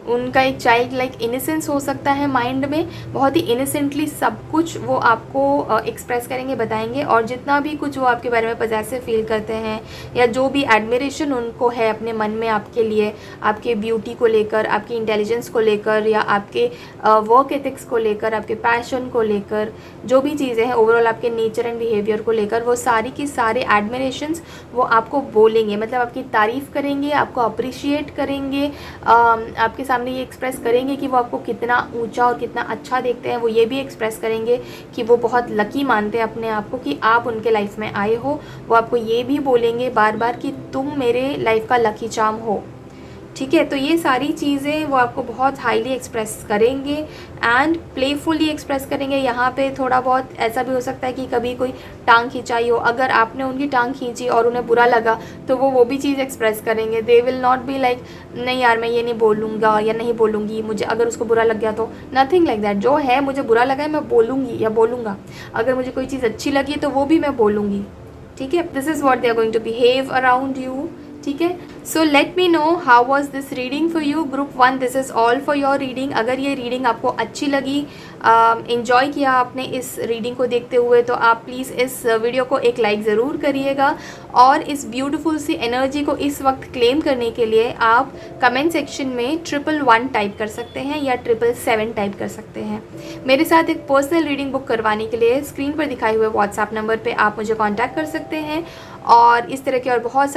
उनका एक चाइल्ड लाइक इनोसेंस हो सकता है माइंड में, बहुत ही इनोसेंटली सब कुछ वो आपको एक्सप्रेस करेंगे, बताएंगे, और जितना भी कुछ वो आपके बारे में पॉजिटिव फील करते हैं या जो भी एडमिरेशन उनको है अपने मन में आपके लिए, आपके ब्यूटी को लेकर, आपकी इंटेलिजेंस को लेकर, या आपके वर्क एथिक्स को लेकर, आपके पैशन को लेकर, जो भी चीज़ें हैं ओवरऑल आपके नेचर एंड बिहेवियर को लेकर, वो सारी की सारे एडमिरेशंस वो आपको बोलेंगे, मतलब आपकी तारीफ़ करेंगे, आपको अप्रिशिएट करेंगे, आपके सामने ये एक्सप्रेस करेंगे कि वो आपको कितना ऊंचा और कितना अच्छा देखते हैं, वो ये भी एक्सप्रेस करेंगे कि वो बहुत लकी मानते हैं अपने आप को कि आप उनके लाइफ में आए हो, वो आपको ये भी बोलेंगे बार बार कि तुम मेरे लाइफ का लकी चार्म हो, ठीक है। तो ये सारी चीज़ें वो आपको बहुत हाईली एक्सप्रेस करेंगे एंड प्लेफुली एक्सप्रेस करेंगे। यहाँ पे थोड़ा बहुत ऐसा भी हो सकता है कि कभी कोई टांग खिंचाई हो, अगर आपने उनकी टांग खींची और उन्हें बुरा लगा तो वो भी चीज़ एक्सप्रेस करेंगे। They will not be like नहीं यार मैं ये नहीं बोलूँगा या नहीं बोलूँगी, मुझे अगर उसको बुरा लग गया तो, नथिंग लाइक दैट। जो है मुझे बुरा लगा है मैं बोलूँगी या बोलूँगा, अगर मुझे कोई चीज़ अच्छी लगी तो वो भी मैं बोलूँगी, ठीक है। This is what they are going to behave around you, ठीक है। So let me know how was this reading for you. Group 1, this is all for your reading. अगर ये रीडिंग आपको अच्छी लगी, इन्जॉय किया आपने इस रीडिंग को देखते हुए, तो आप प्लीज़ इस वीडियो को एक लाइक ज़रूर करिएगा। और इस ब्यूटीफुल सी एनर्जी को इस वक्त क्लेम करने के लिए आप कमेंट सेक्शन में 111 टाइप कर सकते हैं या 777 टाइप कर सकते हैं। मेरे साथ एक पर्सनल रीडिंग बुक करवाने के लिए स्क्रीन पर दिखाए हुए व्हाट्सएप नंबर पे आप मुझे कांटेक्ट कर सकते हैं। और इस तरह की और बहुत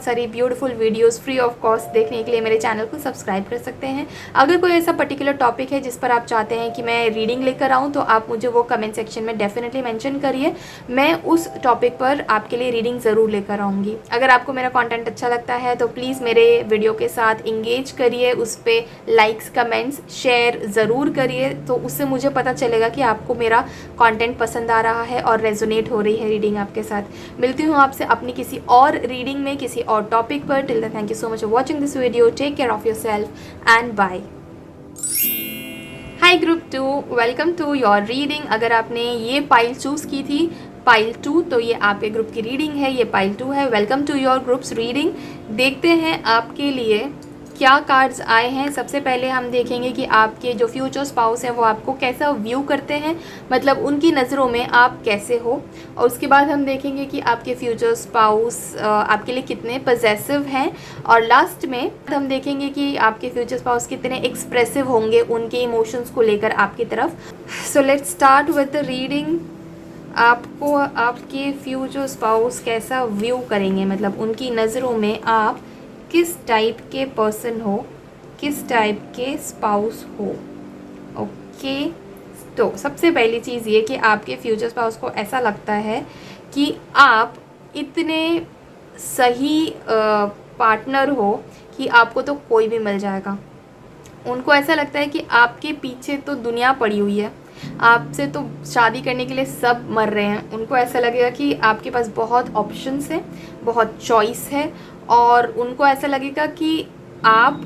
सारी beautiful videos free of cost देखने के लिए मेरे चैनल को सब्सक्राइब कर सकते हैं। अगर कोई ऐसा पर्टिकुलर टॉपिक है जिस पर आप चाहते हैं कि मैं रीडिंग लेकर आऊँ, तो आप मुझे वो कमेंट सेक्शन में डेफिनेटली मेंशन करिए। मैं उस टॉपिक पर आपके लिए रीडिंग ज़रूर लेकर आऊँगी। अगर आपको मेरा कंटेंट अच्छा लगता है तो प्लीज़ मेरे वीडियो के साथ इंगेज करिए, उस पर लाइक्स, कमेंट्स, शेयर ज़रूर करिए। तो उससे मुझे पता चलेगा कि आपको मेरा कंटेंट पसंद आ रहा है और रेजोनेट हो रही है रीडिंग आपके साथ। मिलती हूँ आपसे अपनी किसी और रीडिंग में, किसी और टॉपिक पर। Till then, thank you so much for watching this video. Take care of yourself and bye. Hi group 2, welcome to your reading. अगर आपने ये पाइल चूज़ की थी, पाइल 2, तो ये आपके ग्रुप की रीडिंग है। ये पाइल 2 है। Welcome to your groups reading. देखते हैं आपके लिए क्या कार्ड्स आए हैं। सबसे पहले हम देखेंगे कि आपके जो फ्यूचर स्पाउस हैं वो आपको कैसा व्यू करते हैं, मतलब उनकी नज़रों में आप कैसे हो। और उसके बाद हम देखेंगे कि आपके फ्यूचर स्पाउस आपके लिए कितने पजेसिव हैं। और लास्ट में हम देखेंगे कि आपके फ्यूचर स्पाउस कितने एक्सप्रेसिव होंगे उनके इमोशंस को लेकर आपकी तरफ। सो let's start with the reading. आपको आपके फ्यूचर स्पाउस कैसा व्यू करेंगे, मतलब उनकी नज़रों में आप किस टाइप के पर्सन हो, किस टाइप के स्पाउस हो। ओके, तो सबसे पहली चीज़ ये कि आपके फ्यूचर स्पाउस को ऐसा लगता है कि आप इतने सही पार्टनर हो कि आपको तो कोई भी मिल जाएगा। उनको ऐसा लगता है कि आपके पीछे तो दुनिया पड़ी हुई है, आपसे तो शादी करने के लिए सब मर रहे हैं। उनको ऐसा लगेगा कि आपके पास बहुत ऑप्शंस हैं, बहुत चॉइस है। और उनको ऐसा लगेगा कि आप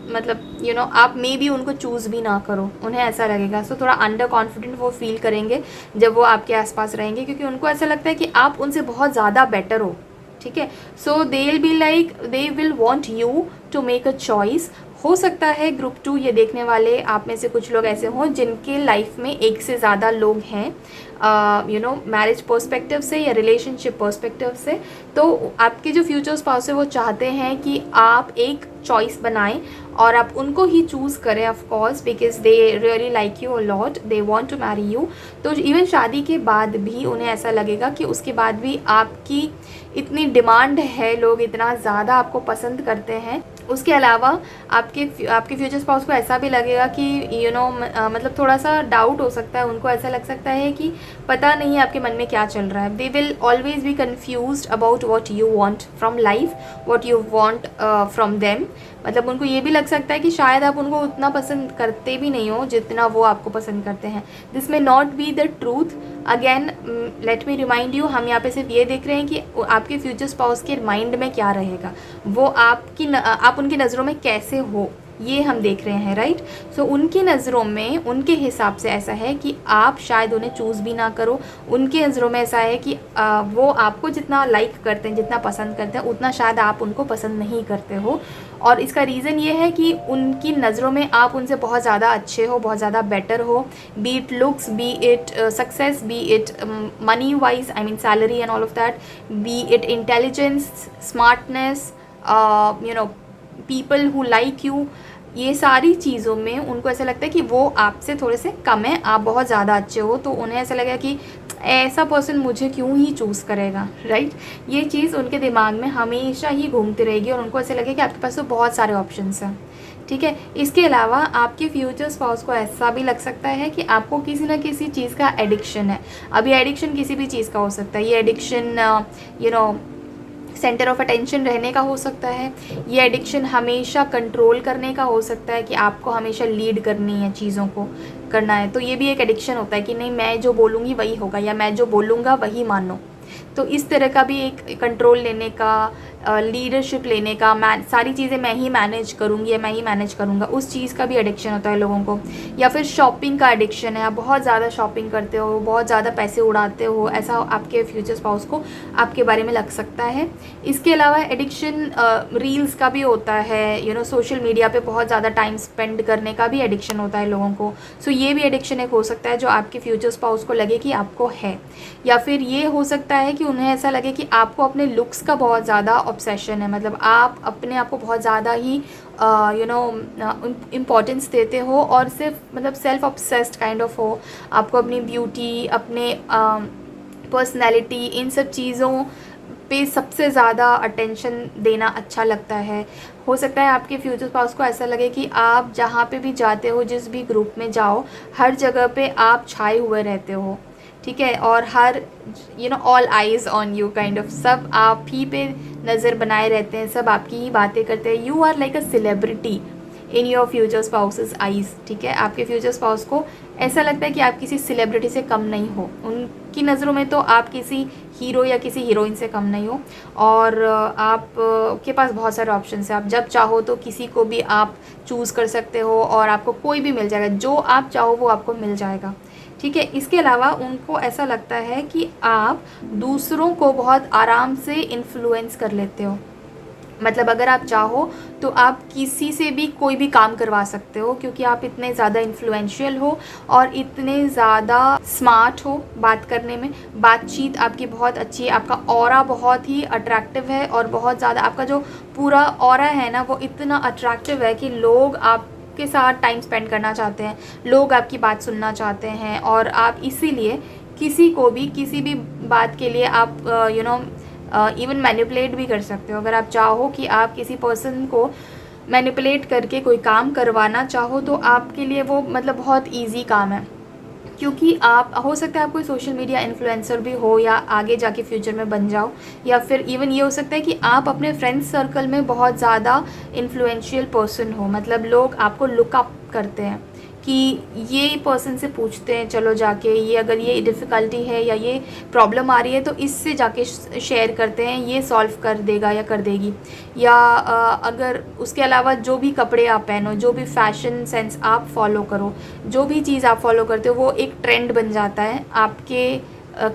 मतलब आप मे बी उनको चूज़ भी ना करो, उन्हें ऐसा लगेगा। सो थोड़ा अंडर कॉन्फिडेंट वो फील करेंगे जब वो आपके आसपास रहेंगे, क्योंकि उनको ऐसा लगता है कि आप उनसे बहुत ज़्यादा बेटर हो। ठीक है, so they will want you to make a choice. हो सकता है ग्रुप 2 ये देखने वाले आप में से कुछ लोग ऐसे हों जिनके लाइफ में एक से ज़्यादा लोग हैं, मैरिज पर्सपेक्टिव से या रिलेशनशिप पर्सपेक्टिव से। तो आपके जो फ्यूचर स्पाउस है वो चाहते हैं कि आप एक चॉइस बनाएं और आप उनको ही चूज़ करें, of course, because they really like you a lot, they want to marry you. तो इवन शादी के बाद भी उन्हें ऐसा लगेगा कि उसके बाद भी आपकी इतनी डिमांड है, लोग इतना ज़्यादा आपको पसंद करते हैं। उसके अलावा आपके फ्यूचर स्पाउस को ऐसा भी लगेगा कि मतलब थोड़ा सा डाउट हो सकता है, उनको ऐसा लग सकता है कि पता नहीं आपके मन में क्या चल रहा है। They will always be confused about what you want from life, what you want from them. मतलब उनको ये भी लग सकता है कि शायद आप उनको उतना पसंद करते भी नहीं हो जितना वो आपको पसंद करते हैं। This may not be the truth. Again let me remind you, हम यहाँ पे सिर्फ ये देख रहे हैं कि आपके फ्यूचर स्पाउस के माइंड में क्या रहेगा, वो आप उनकी नज़रों में कैसे हो, ये हम देख रहे हैं, राइट। सो उनकी नज़रों में, उनके हिसाब से ऐसा है कि आप शायद उन्हें चूज़ भी ना करो। उनकी नज़रों में ऐसा है कि वो आपको जितना लाइक करते हैं, जितना पसंद करते हैं, उतना शायद आप उनको पसंद नहीं करते हो। और इसका रीज़न ये है कि उनकी नज़रों में आप उनसे बहुत ज़्यादा अच्छे हो, बहुत ज़्यादा बेटर हो, B it looks, B it success, B it money wise, I mean salary and all of that, B it intelligence, smartness, people who like you. ये सारी चीज़ों में उनको ऐसा लगता है कि वो आपसे थोड़े से कम है, आप बहुत ज़्यादा अच्छे हो। तो उन्हें ऐसा लगेगा कि ऐसा पर्सन मुझे क्यों ही चूज़ करेगा, राइट। ये चीज़ उनके दिमाग में हमेशा ही घूमती रहेगी और उनको ऐसा लगेगा कि आपके पास तो बहुत सारे ऑप्शंस हैं। ठीक है, इसके अलावा आपके फ्यूचर स्पाउस को ऐसा भी लग सकता है कि आपको किसी ना किसी चीज़ का एडिक्शन है। अब ये एडिक्शन किसी भी चीज़ का हो सकता है। ये एडिक्शन सेंटर ऑफ अटेंशन रहने का हो सकता है। ये एडिक्शन हमेशा कंट्रोल करने का हो सकता है कि आपको हमेशा लीड करनी है, चीज़ों को करना है। तो ये भी एक एडिक्शन होता है कि नहीं, मैं जो बोलूँगी वही होगा, या मैं जो बोलूँगा वही मानो। तो इस तरह का भी एक कंट्रोल लेने का, लीडरशिप लेने का, मैं सारी चीज़ें मैं ही मैनेज करूँगी या मैं ही मैनेज करूँगा, उस चीज़ का भी एडिक्शन होता है लोगों को। या फिर शॉपिंग का एडिक्शन है, आप बहुत ज़्यादा शॉपिंग करते हो, बहुत ज़्यादा पैसे उड़ाते हो, ऐसा आपके फ्यूचर स्पाउस को आपके बारे में लग सकता है। इसके अलावा एडिक्शन रील्स का भी होता है, सोशल मीडिया पे बहुत ज़्यादा टाइम स्पेंड करने का भी एडिक्शन होता है लोगों को। सो ये भी एडिक्शन एक हो सकता है जो आपके फ्यूचर स्पाउस को लगे कि आपको है। या फिर ये हो सकता है कि उन्हें ऐसा लगे कि आपको अपने लुक्स का बहुत ज़्यादा ऑब्सेशन है, मतलब आप अपने आप को बहुत ज़्यादा ही इम्पोर्टेंस देते हो और सिर्फ मतलब सेल्फ ऑब्सेस्ड काइंड ऑफ हो। आपको अपनी ब्यूटी, अपने पर्सनैलिटी, इन सब चीज़ों पे सबसे ज़्यादा अटेंशन देना अच्छा लगता है। हो सकता है आपके फ्यूचर स्पाउस को ऐसा लगे कि आप जहाँ पे भी जाते हो, जिस भी ग्रुप में जाओ, हर जगह पे आप छाए हुए रहते हो, ठीक है, और हर all eyes on you kind of, सब आप ही पे नज़र बनाए रहते हैं, सब आपकी ही बातें करते हैं। You are like a celebrity in your future spouse's eyes, ठीक है। आपके फ्यूचर स्पाउस को ऐसा लगता है कि आप किसी सेलिब्रिटी से कम नहीं हो, उनकी नज़रों में तो आप किसी हीरो या किसी हीरोइन से कम नहीं हो। और आप के पास बहुत सारे ऑप्शन हैं, आप जब चाहो तो किसी को भी आप चूज़ कर सकते हो और आपको कोई भी मिल जाएगा, जो आप चाहो वो आपको मिल जाएगा, ठीक है। इसके अलावा उनको ऐसा लगता है कि आप दूसरों को बहुत आराम से इन्फ्लुएंस कर लेते हो, मतलब अगर आप चाहो तो आप किसी से भी कोई भी काम करवा सकते हो, क्योंकि आप इतने ज़्यादा इन्फ्लुएंशियल हो और इतने ज़्यादा स्मार्ट हो बात करने में, बातचीत आपकी बहुत अच्छी है, आपका ऑरा बहुत ही अट्रैक्टिव है और बहुत ज़्यादा आपका जो पूरा ऑरा है ना वो इतना अट्रैक्टिव है कि लोग आपके साथ टाइम स्पेंड करना चाहते हैं, लोग आपकी बात सुनना चाहते हैं। और आप इसीलिए किसी को भी किसी भी बात के लिए आप इवन मैनिपुलेट भी कर सकते हो। अगर आप चाहो कि आप किसी पर्सन को मैनिपुलेट करके कोई काम करवाना चाहो तो आपके लिए वो मतलब बहुत इजी काम है, क्योंकि आप हो सकता है आप कोई सोशल मीडिया इन्फ्लुएंसर भी हो या आगे जाके फ्यूचर में बन जाओ, या फिर इवन ये हो सकता है कि आप अपने फ्रेंड्स सर्कल में बहुत ज़्यादा इन्फ्लुएंशियल पर्सन हो, मतलब लोग आपको लुक अप करते हैं कि ये पर्सन से पूछते हैं चलो जाके, ये अगर ये डिफ़िकल्टी है या ये प्रॉब्लम आ रही है तो इससे जाके शेयर करते हैं, ये सॉल्व कर देगा या कर देगी। या अगर उसके अलावा जो भी कपड़े आप पहनो, जो भी फैशन सेंस आप फॉलो करो, जो भी चीज़ आप फॉलो करते हो वो एक ट्रेंड बन जाता है आपके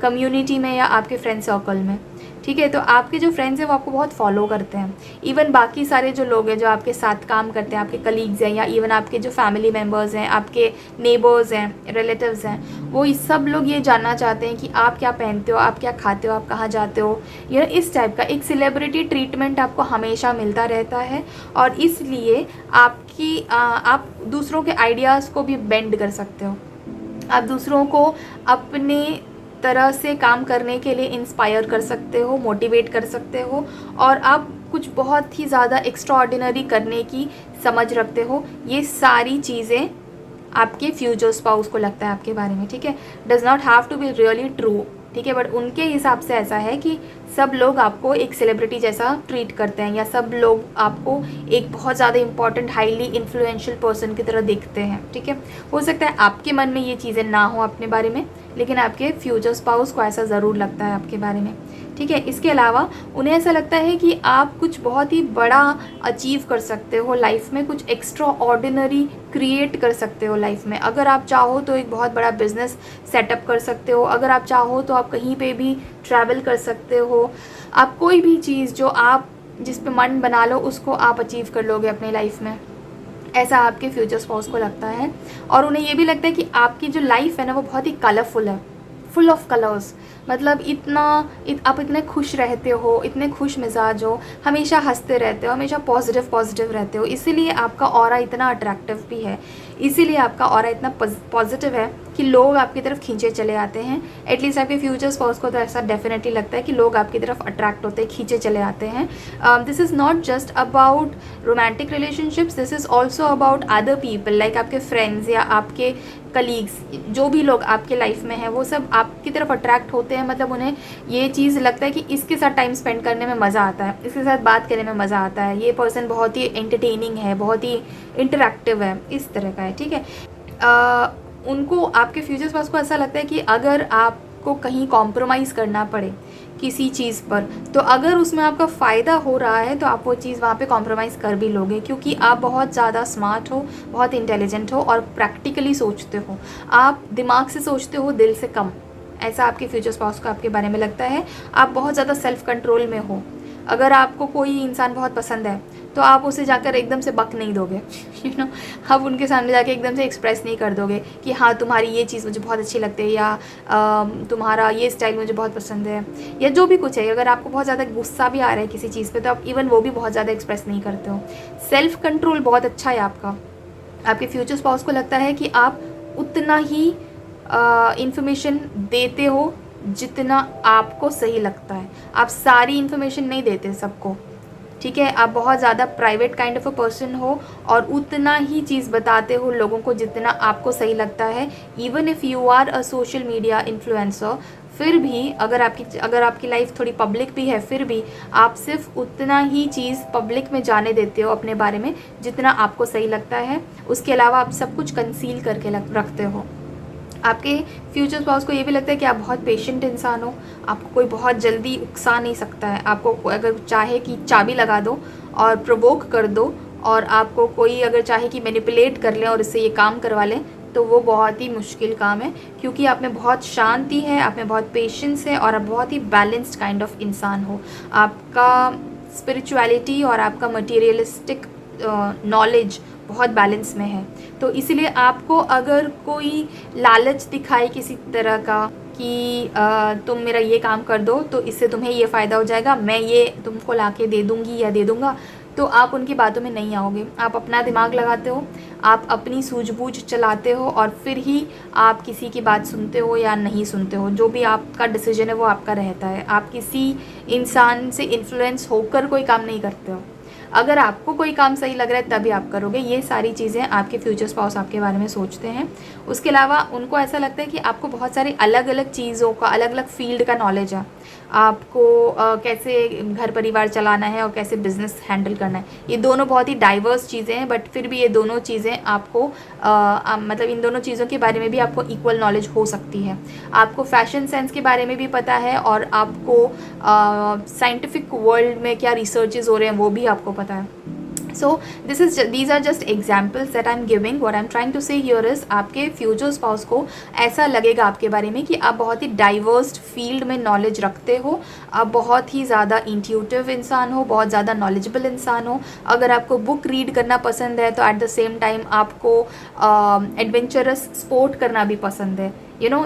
कम्युनिटी में या आपके फ्रेंड सर्कल में, ठीक है। तो आपके जो फ्रेंड्स हैं वो आपको बहुत फॉलो करते हैं। इवन बाकी सारे जो लोग हैं जो आपके साथ काम करते हैं, आपके कलीग्स हैं या इवन आपके जो फैमिली मेम्बर्स हैं, आपके नेबर्स हैं, रिलेटिव्स हैं, वो सब लोग ये जानना चाहते हैं कि आप क्या पहनते हो, आप क्या खाते हो, आप कहाँ जाते हो। इस टाइप का एक सेलिब्रिटी ट्रीटमेंट आपको हमेशा मिलता रहता है और इसलिए आप दूसरों के आइडियाज़ को भी बेंड कर सकते हो, आप दूसरों को अपने तरह से काम करने के लिए इंस्पायर कर सकते हो, मोटिवेट कर सकते हो और आप कुछ बहुत ही ज़्यादा एक्स्ट्राऑर्डिनरी करने की समझ रखते हो। ये सारी चीज़ें आपके फ्यूचर स्पाउस को लगता है आपके बारे में, ठीक है। Does not have to be really true, ठीक है, बट उनके हिसाब से ऐसा है कि सब लोग आपको एक सेलिब्रिटी जैसा ट्रीट करते हैं या सब लोग आपको एक बहुत ज़्यादा इंपॉर्टेंट हाईली इन्फ्लुएंशियल पर्सन की तरह देखते हैं, ठीक है। हो सकता है आपके मन में ये चीज़ें ना हो अपने बारे में, लेकिन आपके फ्यूचर स्पाउस को ऐसा ज़रूर लगता है आपके बारे में, ठीक है। इसके अलावा उन्हें ऐसा लगता है कि आप कुछ बहुत ही बड़ा अचीव कर सकते हो लाइफ में, कुछ एक्स्ट्रा ऑर्डिनरी क्रिएट कर सकते हो लाइफ में। अगर आप चाहो तो एक बहुत बड़ा बिजनेस सेटअप कर सकते हो, अगर आप चाहो तो आप कहीं पे भी ट्रैवल कर सकते हो, आप कोई भी चीज़ जो आप जिस पे मन बना लो उसको आप अचीव कर लोगे अपनी लाइफ में, ऐसा आपके फ्यूचर स्पाउस को लगता है। और उन्हें ये भी लगता है कि आपकी जो लाइफ है ना वो बहुत ही कलरफुल है, फुल ऑफ कलर्स, मतलब आप इतने खुश रहते हो, इतने खुश मिजाज हो, हमेशा हंसते रहते हो, हमेशा पॉजिटिव रहते हो, इसीलिए आपका ऑरा इतना अट्रैक्टिव भी है, इसीलिए आपका ऑरा इतना पॉजिटिव है कि लोग आपकी तरफ खींचे चले आते हैं। एटलीस्ट आपके फ्यूचर स्पाउस को तो ऐसा डेफिनेटली लगता है कि लोग आपकी तरफ अट्रैक्ट होते हैं, खींचे चले आते हैं। This is not just about romantic relationships, this is also about other people, like आपके फ्रेंड्स या आपके कलीग्स, जो भी लोग आपके लाइफ में हैं वो सब आपकी तरफ अट्रैक्ट होते हैं। मतलब उन्हें ये चीज़ लगता है कि इसके साथ टाइम स्पेंड करने में मज़ा आता है, इसके साथ बात करने में मज़ा आता है, ये पर्सन बहुत ही एंटरटेनिंग है, बहुत ही इंटरैक्टिव है, इस तरह का है, ठीक है। उनको आपके फ्यूचर स्पाउस को ऐसा लगता है कि अगर आपको कहीं कॉम्प्रोमाइज़ करना पड़े, किसी चीज़ पर, तो अगर उसमें आपका फ़ायदा हो रहा है तो आप वो चीज़ वहाँ पे कॉम्प्रोमाइज़ कर भी लोगे, क्योंकि आप बहुत ज़्यादा स्मार्ट हो, बहुत इंटेलिजेंट हो और प्रैक्टिकली सोचते हो। आप दिमाग से सोचते हो, दिल से कम, ऐसा आपके फ्यूचर स्पाउस को आपके बारे में लगता है। आप बहुत ज़्यादा सेल्फ कंट्रोल में हो। अगर आपको कोई इंसान बहुत पसंद है तो आप उसे जाकर एकदम से बक नहीं दोगे, आप उनके सामने जाके एकदम से एक्सप्रेस नहीं कर दोगे कि हाँ तुम्हारी ये चीज़ मुझे बहुत अच्छी लगती है, या तुम्हारा ये स्टाइल मुझे बहुत पसंद है, या जो भी कुछ है। अगर आपको बहुत ज़्यादा गुस्सा भी आ रहा है किसी चीज़ पे तो आप इवन वो भी बहुत ज़्यादा एक्सप्रेस नहीं करते हो। सेल्फ कंट्रोल बहुत अच्छा है आपका। आपके फ्यूचर स्पाउस को लगता है कि आप उतना ही इंफॉर्मेशन देते हो जितना आपको सही लगता है। आप सारी इन्फॉर्मेशन नहीं देते सबको, ठीक है। आप बहुत ज़्यादा private kind of a person हो और उतना ही चीज़ बताते हो लोगों को जितना आपको सही लगता है। Even if you are a social media influencer, फिर भी अगर आपकी लाइफ थोड़ी पब्लिक भी है, फिर भी आप सिर्फ उतना ही चीज़ पब्लिक में जाने देते हो अपने बारे में जितना आपको सही लगता है। उसके अलावा आप सब कुछ कंसील करके रखते हो। आपके फ्यूचर स्पाउस को ये भी लगता है कि आप बहुत पेशेंट इंसान हो, आपको कोई बहुत जल्दी उकसा नहीं सकता है। आपको अगर चाहे कि चाबी लगा दो और प्रोवोक कर दो, और आपको कोई अगर चाहे कि मैनिपुलेट कर ले और इससे ये काम करवा लें, तो वो बहुत ही मुश्किल काम है, क्योंकि आप में बहुत शांति है, आप में बहुत पेशेंस है और आप बहुत ही बैलेंस्ड काइंड ऑफ इंसान हो। आपका स्पिरिचुअलिटी और आपका मटीरियलिस्टिक नॉलेज बहुत बैलेंस में है। तो इसलिए आपको अगर कोई लालच दिखाए किसी तरह का कि तुम मेरा ये काम कर दो तो इससे तुम्हें ये फ़ायदा हो जाएगा, मैं ये तुमको लाके दे दूँगी या दे दूँगा, तो आप उनकी बातों में नहीं आओगे। आप अपना दिमाग लगाते हो, आप अपनी सूझबूझ चलाते हो और फिर ही आप किसी की बात सुनते हो या नहीं सुनते हो। जो भी आपका डिसीजन है वो आपका रहता है। आप किसी इंसान से इन्फ्लुएंस होकर कोई काम नहीं करते हो। अगर आपको कोई काम सही लग रहा है तभी आप करोगे। ये सारी चीज़ें आपके फ्यूचर स्पाउस आपके बारे में सोचते हैं। उसके अलावा उनको ऐसा लगता है कि आपको बहुत सारी अलग अलग चीज़ों का, अलग अलग फील्ड का नॉलेज है। आपको कैसे घर परिवार चलाना है और कैसे बिजनेस हैंडल करना है। ये दोनों बहुत ही डाइवर्स चीज़ें हैं, बट फिर भी ये दोनों चीज़ें आपको मतलब इन दोनों चीज़ों के बारे में भी आपको इक्वल नॉलेज हो सकती है। आपको फैशन सेंस के बारे में भी पता है और आपको साइंटिफिक वर्ल्ड में क्या रिसर्चेज हो रहे हैं वो भी आपको पता है। So these are just examples that I'm giving. What I'm trying to say here is आपके फ्यूचर स्पाउस को ऐसा लगेगा आपके बारे में कि आप बहुत ही डाइवर्स फील्ड में नॉलेज रखते हो, आप बहुत ही ज़्यादा इंट्यूटिव इंसान हो, बहुत ज़्यादा नॉलेजेबल इंसान हो। अगर आपको बुक रीड करना पसंद है तो एट द सेम टाइम आपको एडवेंचरस स्पोर्ट करना भी पसंद है।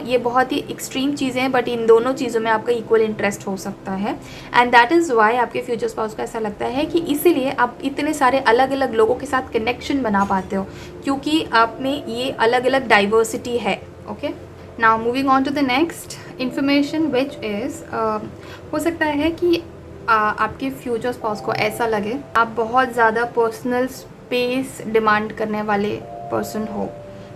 ये बहुत ही एक्सट्रीम चीज़ें हैं, बट इन दोनों चीज़ों में आपका इक्वल इंटरेस्ट हो सकता है। एंड दैट इज़ वाई आपके फ्यूचर स्पाउस को ऐसा लगता है कि इसीलिए आप इतने सारे अलग अलग लोगों के साथ कनेक्शन बना पाते हो, क्योंकि आप में ये अलग अलग डाइवर्सिटी है। Okay, now moving on to the next information which is, हो सकता है कि आपके फ्यूचर स्पाउस को ऐसा लगे आप बहुत ज़्यादा पर्सनल स्पेस डिमांड करने वाले पर्सन हो।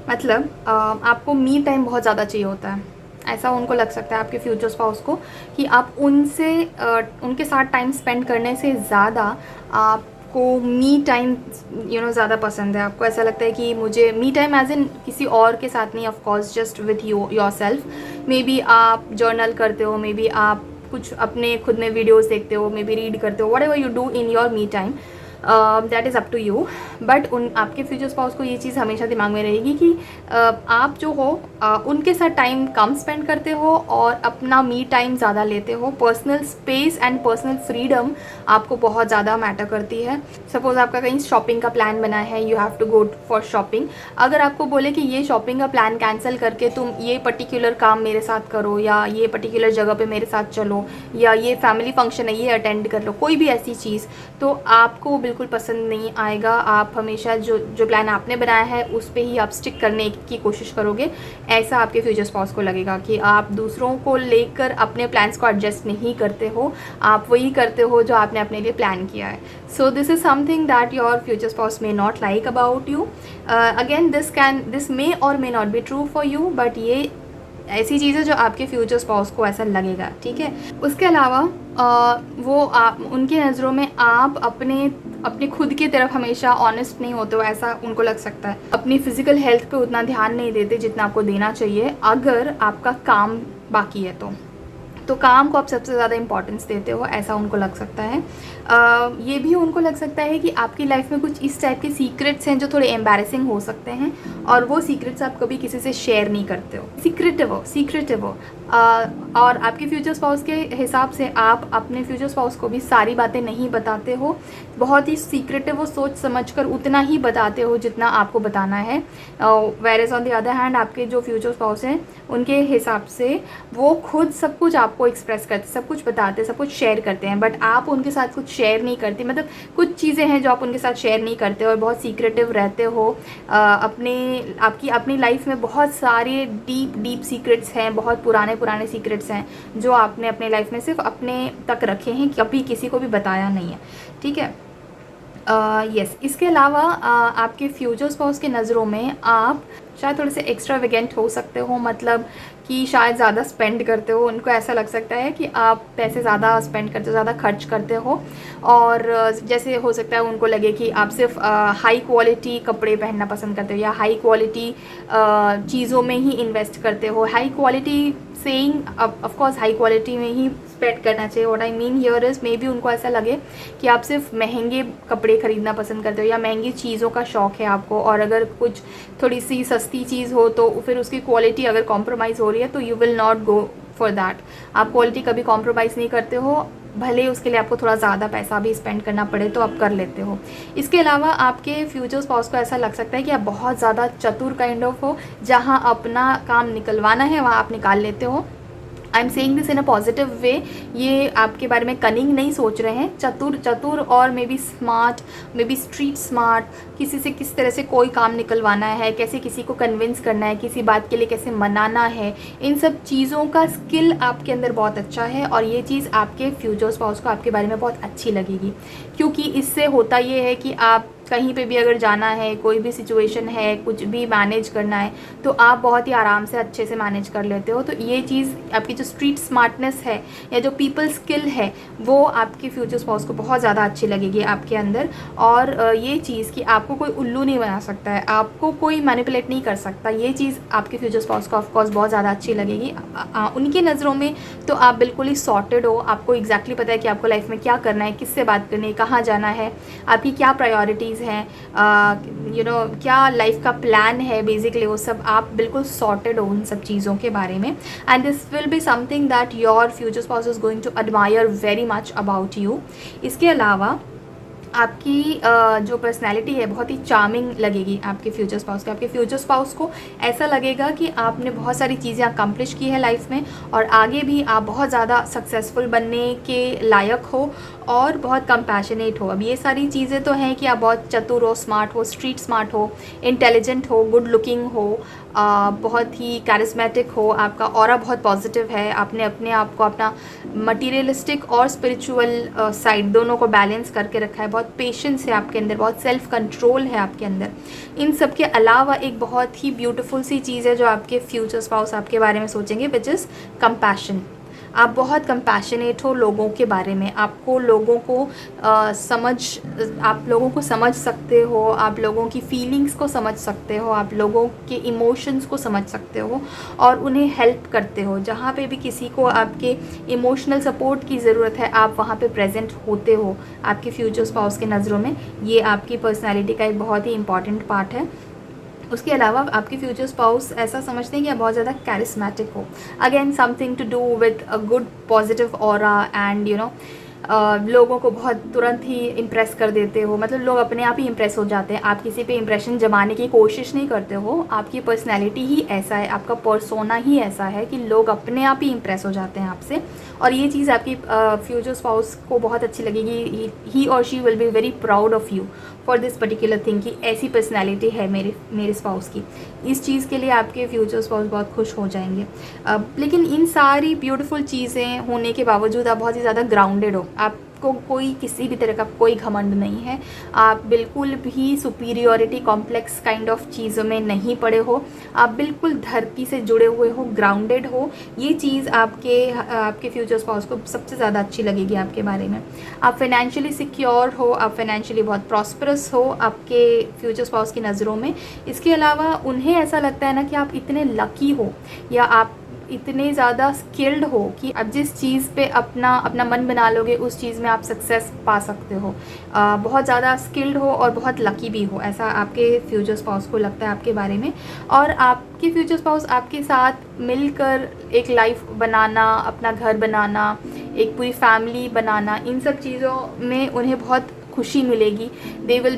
मतलब आपको मी टाइम बहुत ज़्यादा चाहिए होता है। ऐसा उनको लग सकता है आपके फ्यूचर स्पाउस को कि आप उनके साथ टाइम स्पेंड करने से ज़्यादा आपको मी टाइम ज़्यादा पसंद है। आपको ऐसा लगता है कि मुझे मी टाइम एज इन किसी और के साथ नहीं, of course just with your self. May be आप जर्नल करते हो, मे बी आप कुछ अपने खुद में वीडियोज़ देखते हो, मे बी रीड करते हो, whatever you do in your me time, that is up to you. But आपके फ्यूचर स्पाउस को ये चीज़ हमेशा दिमाग में रहेगी कि आप जो हो उनके साथ टाइम कम स्पेंड करते हो और अपना मी टाइम ज़्यादा लेते हो। Personal space and personal freedom आपको बहुत ज़्यादा मैटर करती है। सपोज़ आपका कहीं शॉपिंग का प्लान बना है, you have to go for shopping. अगर आपको बोले कि ये शॉपिंग का प्लान कैंसिल करके तुम ये पर्टिकुलर काम मेरे साथ करो, या ये पर्टिकुलर जगह पे मेरे साथ चलो, या ये फैमिली फंक्शन है ये अटेंड कर लो, कोई भी ऐसी चीज़, तो आपको बिल्कुल पसंद नहीं आएगा। आप हमेशा जो प्लान आपने बनाया है उस पे ही आप स्टिक करने की कोशिश करोगे। ऐसा आपके फ्यूचर स्पाउस को लगेगा कि आप दूसरों को लेकर अपने प्लान्स को एडजस्ट नहीं करते हो, आप वही करते हो जो आपने अपने लिए प्लान किया है। So this is something that your future spouse may not like about you. Again this may or may not be true for you, but ये ऐसी चीज़ है जो आपके फ्यूचर स्पाउस को ऐसा लगेगा, ठीक है। उसके अलावा उनकी नज़रों में आप अपने खुद की तरफ हमेशा ऑनेस्ट नहीं होते हो, ऐसा उनको लग सकता है। अपनी फिजिकल हेल्थ पे उतना ध्यान नहीं देते जितना आपको देना चाहिए अगर आपका काम बाकी है तो, तो काम को आप सबसे ज़्यादा इंपॉर्टेंस देते हो, ऐसा उनको लग सकता है। ये भी उनको लग सकता है कि आपकी लाइफ में कुछ इस टाइप के सीक्रेट्स हैं जो थोड़े एम्बैरेसिंग हो सकते हैं, और वो सीक्रेट्स आप कभी किसी से शेयर नहीं करते हो। सीक्रेटिव हो। और आपके फ्यूचर स्पाउस के हिसाब से आप अपने फ्यूचर स्पाउस को भी सारी बातें नहीं बताते हो, बहुत ही सीक्रेटिव हो, सोच समझ कर उतना ही बताते हो जितना आपको बताना है। Whereas on the other hand आपके जो फ्यूचर स्पाउस हैं उनके हिसाब से वो खुद सब कुछ आपको एक्सप्रेस करते, सब कुछ बताते, सब कुछ शेयर करते हैं, बट आप उनके साथ कुछ शेयर नहीं करते। मतलब कुछ चीज़ें हैं जो आप उनके साथ शेयर नहीं करते और बहुत सीक्रेटिव रहते हो। अपनी लाइफ में बहुत सारे डीप सीक्रेट्स हैं, बहुत पुराने सीक्रेट्स हैं जो आपने अपने लाइफ में सिर्फ अपने तक रखे हैं, कभी किसी को भी बताया नहीं है, ठीक है। यस, इसके अलावा आपके फ्यूचर स्पाउस की नज़रों में आप शायद थोड़े से एक्स्ट्रावेगेंट हो सकते हो, मतलब कि शायद ज़्यादा स्पेंड करते हो। उनको ऐसा लग सकता है कि आप पैसे ज़्यादा स्पेंड करते हो, ज़्यादा खर्च करते हो, और जैसे हो सकता है उनको लगे कि आप सिर्फ हाई क्वालिटी कपड़े पहनना पसंद करते हो या हाई क्वालिटी चीज़ों में ही इन्वेस्ट करते हो। High quality saying of course high quality में ही स्पेंड करना चाहिए। What I mean here is, may be उनको ऐसा लगे कि आप सिर्फ महंगे कपड़े खरीदना पसंद करते हो या महंगी चीज़ों का शौक़ है आपको, और अगर कुछ थोड़ी सी सस्ती चीज़ हो तो फिर उसकी क्वालिटी अगर कॉम्प्रोमाइज़ हो रही है तो you will not go for that. आप क्वालिटी कभी कॉम्प्रोमाइज़ नहीं करते हो, भले उसके लिए आपको थोड़ा ज़्यादा पैसा भी स्पेंड करना पड़े तो आप कर लेते हो। इसके अलावा आपके फ्यूचर स्पाउस को ऐसा लग सकता है कि आप बहुत ज़्यादा चतुर काइंड ऑफ हो, जहाँ अपना काम निकलवाना है वहाँ आप निकाल लेते हो। I am saying this in a positive वे। ये आपके बारे में कनिंग नहीं सोच रहे हैं, चतुर और may be smart, may be street smart, किसी से किस तरह से कोई काम निकलवाना है, कैसे किसी को कन्विंस करना है, किसी बात के लिए कैसे मनाना है, इन सब चीज़ों का स्किल आपके अंदर बहुत अच्छा है, और ये चीज़ आपके फ्यूचर स्पाउस को आपके बारे में बहुत अच्छी लगेगी। क्योंकि इससे होता ये है कि आप कहीं पे भी अगर जाना है, कोई भी सिचुएशन है, कुछ भी मैनेज करना है, तो आप बहुत ही आराम से अच्छे से मैनेज कर लेते हो। तो ये चीज़ आपकी जो स्ट्रीट स्मार्टनेस है या जो पीपल स्किल है वो आपके फ्यूचर स्पाउस को बहुत ज़्यादा अच्छी लगेगी आपके अंदर। और ये चीज़ कि आपको कोई उल्लू नहीं बना सकता है, आपको कोई मैनिपुलेट नहीं कर सकता, ये चीज़ आपके फ्यूचर स्पाउस को ऑफकोर्स बहुत ज़्यादा अच्छी लगेगी। उनकी नज़रों में तो आप बिल्कुल ही सॉर्टेड हो, आपको एग्जैक्टली पता है कि आपको लाइफ में क्या करना है, किससे बात करनी है, कहाँ जाना है, आपकी क्या प्रायोरिटीज़ हैं, क्या लाइफ का प्लान है, बेसिकली वो सब आप बिल्कुल सॉर्टेड हो उन सब चीज़ों के बारे में। And this will be something that your future spouse is going to admire very much about you. इसके अलावा आपकी जो पर्सनैलिटी है बहुत ही चार्मिंग लगेगी आपके फ्यूचर स्पाउस को। आपके फ्यूचर स्पाउस को ऐसा लगेगा कि आपने बहुत सारी चीज़ें अकम्प्लिश की है लाइफ में, और आगे भी आप बहुत ज़्यादा सक्सेसफुल बनने के लायक हो और बहुत कंपैशनेट हो। अब ये सारी चीज़ें तो हैं कि आप बहुत चतुर हो, स्मार्ट हो, स्ट्रीट स्मार्ट हो, इंटेलिजेंट हो, गुड लुकिंग हो, बहुत ही कैरिस्मेटिक हो, आपका ऑरा बहुत पॉजिटिव है, आपने अपने आप को अपना मटीरियलिस्टिक और स्पिरिचुअल साइड दोनों को बैलेंस करके रखा है, बहुत पेशेंस है आपके अंदर, बहुत सेल्फ कंट्रोल है आपके अंदर। इन सब के अलावा एक बहुत ही ब्यूटीफुल सी चीज़ है जो आपके फ्यूचर स्पाउस आपके बारे में सोचेंगे, विच इज़ कंपैशन। आप बहुत कंपैशनेट हो लोगों के बारे में, आपको लोगों को आप लोगों को समझ सकते हो, आप लोगों की फीलिंग्स को समझ सकते हो, आप लोगों के इमोशंस को समझ सकते हो और उन्हें हेल्प करते हो। जहाँ पे भी किसी को आपके इमोशनल सपोर्ट की ज़रूरत है आप वहाँ पे प्रेजेंट होते हो। आपके फ्यूचर स्पाउस के नज़रों में ये आपकी पर्सनैलिटी का एक बहुत ही इंपॉर्टेंट पार्ट है। उसके अलावा आपके फ्यूचर स्पाउस ऐसा समझते हैं कि आप बहुत ज़्यादा कैरिस्मेटिक हो, again something to do with a good positive aura, and लोगों को बहुत तुरंत ही इम्प्रेस कर देते हो, मतलब लोग अपने आप ही इम्प्रेस हो जाते हैं। आप किसी पे इम्प्रेशन जमाने की कोशिश नहीं करते हो, आपकी पर्सनैलिटी ही ऐसा है, आपका पर्सोना ही ऐसा है कि लोग अपने आप ही इम्प्रेस हो जाते हैं आपसे। और ये चीज़ आपकी फ्यूचर स्पाउस को बहुत अच्छी लगेगी। ही और she will be very proud of you for this particular thing कि ऐसी पर्सनैलिटी है मेरे स्पाउस की। इस चीज़ के लिए आपके फ्यूचर स्पाउस बहुत खुश हो जाएंगे। लेकिन इन सारी ब्यूटीफुल चीज़ें होने के बावजूद आप बहुत ही ज़्यादा ग्राउंडेड हो, आपको कोई किसी भी तरह का कोई घमंड नहीं है, आप बिल्कुल भी सुपीरियॉरिटी कॉम्प्लेक्स काइंड ऑफ चीज़ों में नहीं पड़े हो, आप बिल्कुल धरती से जुड़े हुए हो, ग्राउंडेड हो। ये चीज़ आपके फ्यूचर स्पाउस को सबसे ज़्यादा अच्छी लगेगी आपके बारे में। आप फाइनेंशियली सिक्योर हो, आप फाइनेंशियली बहुत प्रॉस्परस हो आपके फ्यूचर स्पाउस की नज़रों में। इसके अलावा उन्हें ऐसा लगता है ना कि आप इतने लकी हो, या आप इतने ज़्यादा स्किल्ड हो कि आप जिस चीज़ पे अपना मन बना लोगे उस चीज़ में आप सक्सेस पा सकते हो। बहुत ज़्यादा स्किल्ड हो और बहुत लकी भी हो, ऐसा आपके फ्यूचर स्पाउस को लगता है आपके बारे में। और आपके फ्यूचर स्पाउस आपके साथ मिलकर एक लाइफ बनाना, अपना घर बनाना, एक पूरी फैमिली बनाना, इन सब चीज़ों में उन्हें बहुत खुशी मिलेगी। They will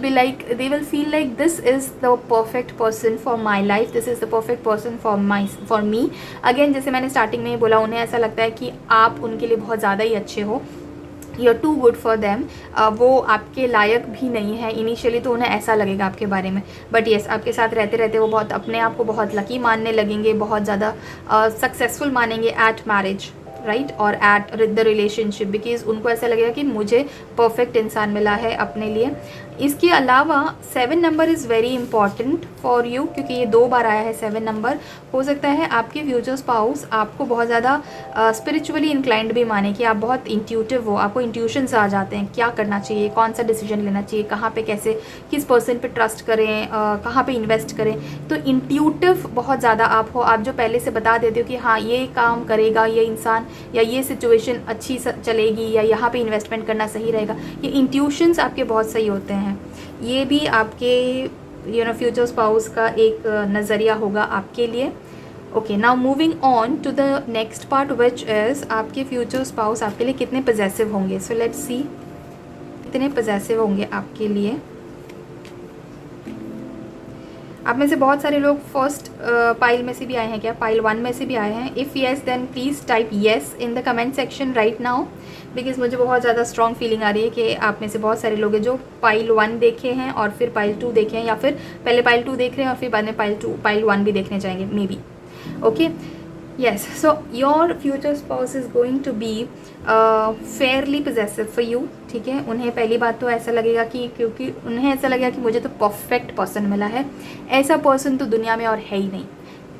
feel like this is the perfect person for my life, this is the perfect person for me. Again, जैसे मैंने स्टार्टिंग में ही बोला, उन्हें ऐसा लगता है कि आप उनके लिए बहुत ज़्यादा ही अच्छे हो, you are too good for them. वो आपके लायक भी नहीं है इनिशियली, तो उन्हें ऐसा लगेगा आपके बारे में। बट येस, आपके साथ रहते रहते वो बहुत अपने आप को बहुत लकी मानने लगेंगे, बहुत ज़्यादा सक्सेसफुल मानेंगे एट मैरिज, राइट, और एट द रिलेशनशिप, बिकॉज उनको ऐसा लगेगा कि मुझे परफेक्ट इंसान मिला है अपने लिए। इसके अलावा 7 number is very important for you, क्योंकि ये 2 बार आया है 7 नंबर। हो सकता है आपके फ्यूचर स्पाउस आपको बहुत ज़्यादा स्पिरिचुअली इंक्लाइंड भी माने, कि आप बहुत इंट्यूटिव हो, आपको इंट्यूशंस आ जाते हैं क्या करना चाहिए, कौन सा डिसीजन लेना चाहिए, कहाँ पे कैसे, किस पर्सन पे ट्रस्ट करें, कहाँ पे इन्वेस्ट करें। तो इंट्यूटिव बहुत ज़्यादा आप हो, आप जो पहले से बता देते हो कि हाँ ये काम करेगा ये इंसान, या ये सिचुएशन अच्छी चलेगी, या यहाँ पे इन्वेस्टमेंट करना सही रहेगा। ये इंट्यूशंस आपके बहुत सही होते हैं। ये भी आपके फ्यूचर स्पाउस का एक नज़रिया होगा आपके लिए। Okay, now moving on to the next part, which is आपके फ्यूचर स्पाउस आपके लिए कितने पजेसिव होंगे। सो लेट्स सी कितने पजेसिव होंगे आपके लिए। आप में से बहुत सारे लोग फर्स्ट पाइल में से भी आए हैं क्या, पाइल 1 में से भी आए हैं? If yes then please type yes in the comment section right now, because मुझे बहुत ज़्यादा स्ट्रॉन्ग फीलिंग आ रही है कि आप में से बहुत सारे लोग हैं जो पाइल 1 देखे हैं और फिर पाइल 2 देखे हैं, या फिर पहले पाइल 2 देख रहे हैं और फिर बाद में पाइल 1 भी देखने जाएंगे may be. Okay, yes, so your future spouse is going to be fairly possessive for you, ठीक है। उन्हें पहली बात तो ऐसा लगेगा कि, क्योंकि उन्हें ऐसा लगेगा कि मुझे तो परफेक्ट पर्सन मिला है, ऐसा पर्सन तो दुनिया में और है ही नहीं।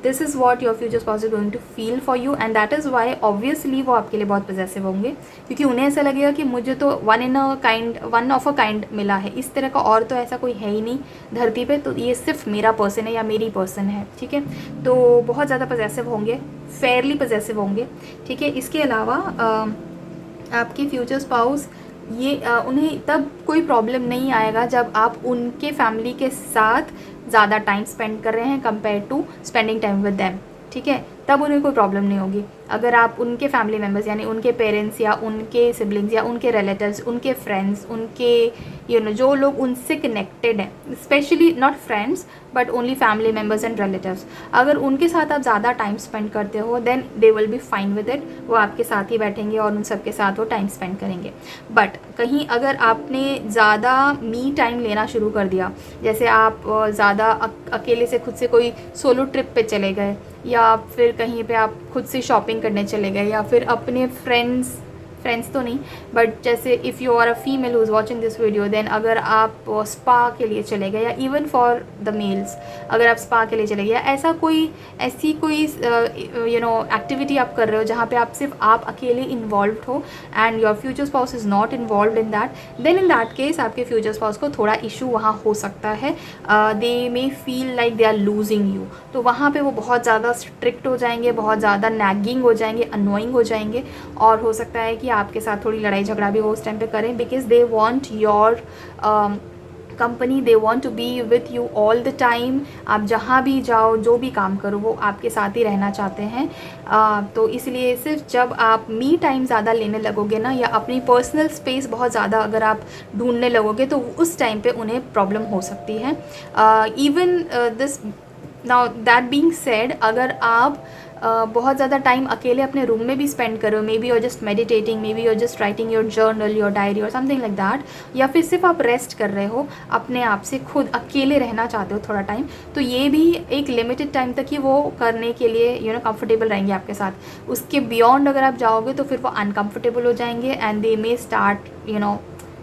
This is what your future spouse is going to feel for you, and that is why obviously वो आपके लिए बहुत पजेसिव होंगे, क्योंकि उन्हें ऐसा लगेगा कि मुझे तो वन ऑफ अ काइंड मिला है, इस तरह का और तो ऐसा कोई है ही नहीं धरती पे, तो ये सिर्फ मेरा पर्सन है या मेरी पर्सन है, ठीक है। तो बहुत ज़्यादा पजेसिव होंगे, फेयरली पजेसिव होंगे, ठीक है। इसके अलावा आपके फ्यूचर स्पाउस उन्हें तब कोई प्रॉब्लम नहीं आएगा जब आप उनके फैमिली के साथ ज़्यादा टाइम स्पेंड कर रहे हैं compare to spending time with them, ठीक है। तब उन्हें कोई प्रॉब्लम नहीं होगी। अगर आप उनके फैमिली मेम्बर्स यानी उनके पेरेंट्स या उनके सिबलिंग्स या उनके रिलेटिव्स, उनके फ्रेंड्स, उनके जो लोग उनसे कनेक्टेड हैं, specially not friends but only family members and relatives, अगर उनके साथ आप ज़्यादा टाइम स्पेंड करते हो then they will be fine with it, वो आपके साथ ही बैठेंगे और उन सब के साथ वो टाइम स्पेंड करेंगे। बट कहीं अगर आपने ज़्यादा मी टाइम लेना शुरू कर दिया, जैसे आप ज़्यादा अकेले से खुद से कोई सोलो ट्रिप पे चले गए, या फिर कहीं पे आप खुद से शॉपिंग करने चले गए, या फिर अपने फ्रेंड्स तो नहीं बट जैसे if you are a female who is watching this video, then अगर आप स्पा के लिए चले गए, या इवन फॉर द मेल्स अगर आप स्पा के लिए चले गए, या ऐसी कोई एक्टिविटी आप कर रहे हो जहाँ पे आप सिर्फ आप अकेले इन्वॉल्व हो and your future spouse is not involve in that, then in that case आपके फ्यूचर स्पाउस को थोड़ा इशू वहाँ हो सकता है। They may feel like they are losing you, तो वहाँ पे वो बहुत ज़्यादा स्ट्रिक्ट हो जाएंगे, बहुत ज़्यादा नैगिंग हो जाएंगे, अनोइंग हो जाएंगे, और हो सकता है कि आपके साथ थोड़ी लड़ाई झगड़ा भी वो उस टाइम पे करें, because they want your company, they want to be with you all the time. आप जहाँ भी जाओ, जो भी काम करो, वो आपके साथ ही रहना चाहते हैं। तो इसलिए सिर्फ जब आप मी टाइम ज़्यादा लेने लगोगे ना, या अपनी पर्सनल स्पेस बहुत ज़्यादा अगर आप ढूंढने लगोगे, तो उस टाइम पे उन्हें प्रॉब्लम हो सकती है। Even this now that being said, अगर आप बहुत ज़्यादा टाइम अकेले अपने रूम में भी स्पेंड करो, may be you're just meditating, may be you're just writing your journal, your diary और समथिंग लाइक दैट, या फिर सिर्फ आप रेस्ट कर रहे हो, अपने आप से खुद अकेले रहना चाहते हो थोड़ा टाइम, तो ये भी एक लिमिटेड टाइम तक ही वो करने के लिए कंफर्टेबल रहेंगे आपके साथ। उसके बियॉन्ड अगर आप जाओगे तो फिर वो अनकम्फर्टेबल हो जाएंगे, and they may start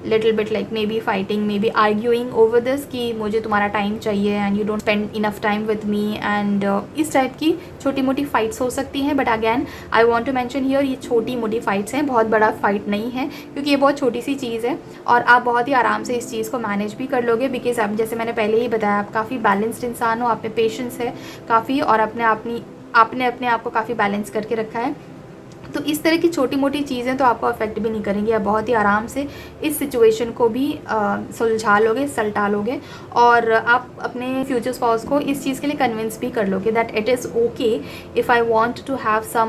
little bit like maybe fighting, maybe arguing over this कि मुझे तुम्हारा टाइम चाहिए and you don't spend enough time with me, and इस टाइप की छोटी मोटी फाइट्स हो सकती हैं। But again I want to mention here, ये छोटी मोटी फाइट्स हैं, बहुत बड़ा फाइट नहीं है, क्योंकि ये बहुत छोटी सी चीज़ है और आप बहुत ही आराम से इस चीज़ को मैनेज भी कर लोगे, बिकॉज आप, जैसे मैंने पहले ही बताया, आप काफ़ी बैलेंस्ड इंसान हो, आप में पेशेंस है काफ़ी, और आपने अपने आप को काफ़ी बैलेंस करके रखा है। तो इस तरह की छोटी मोटी चीज़ें तो आपको अफेक्ट भी नहीं करेंगी, आप बहुत ही आराम से इस सिचुएशन को भी सुलझा लोगे, सलटा लोगे, और आप अपने फ्यूचर स्पाउस को इस चीज़ के लिए कन्विंस भी कर लोगे that it is okay if I want to have some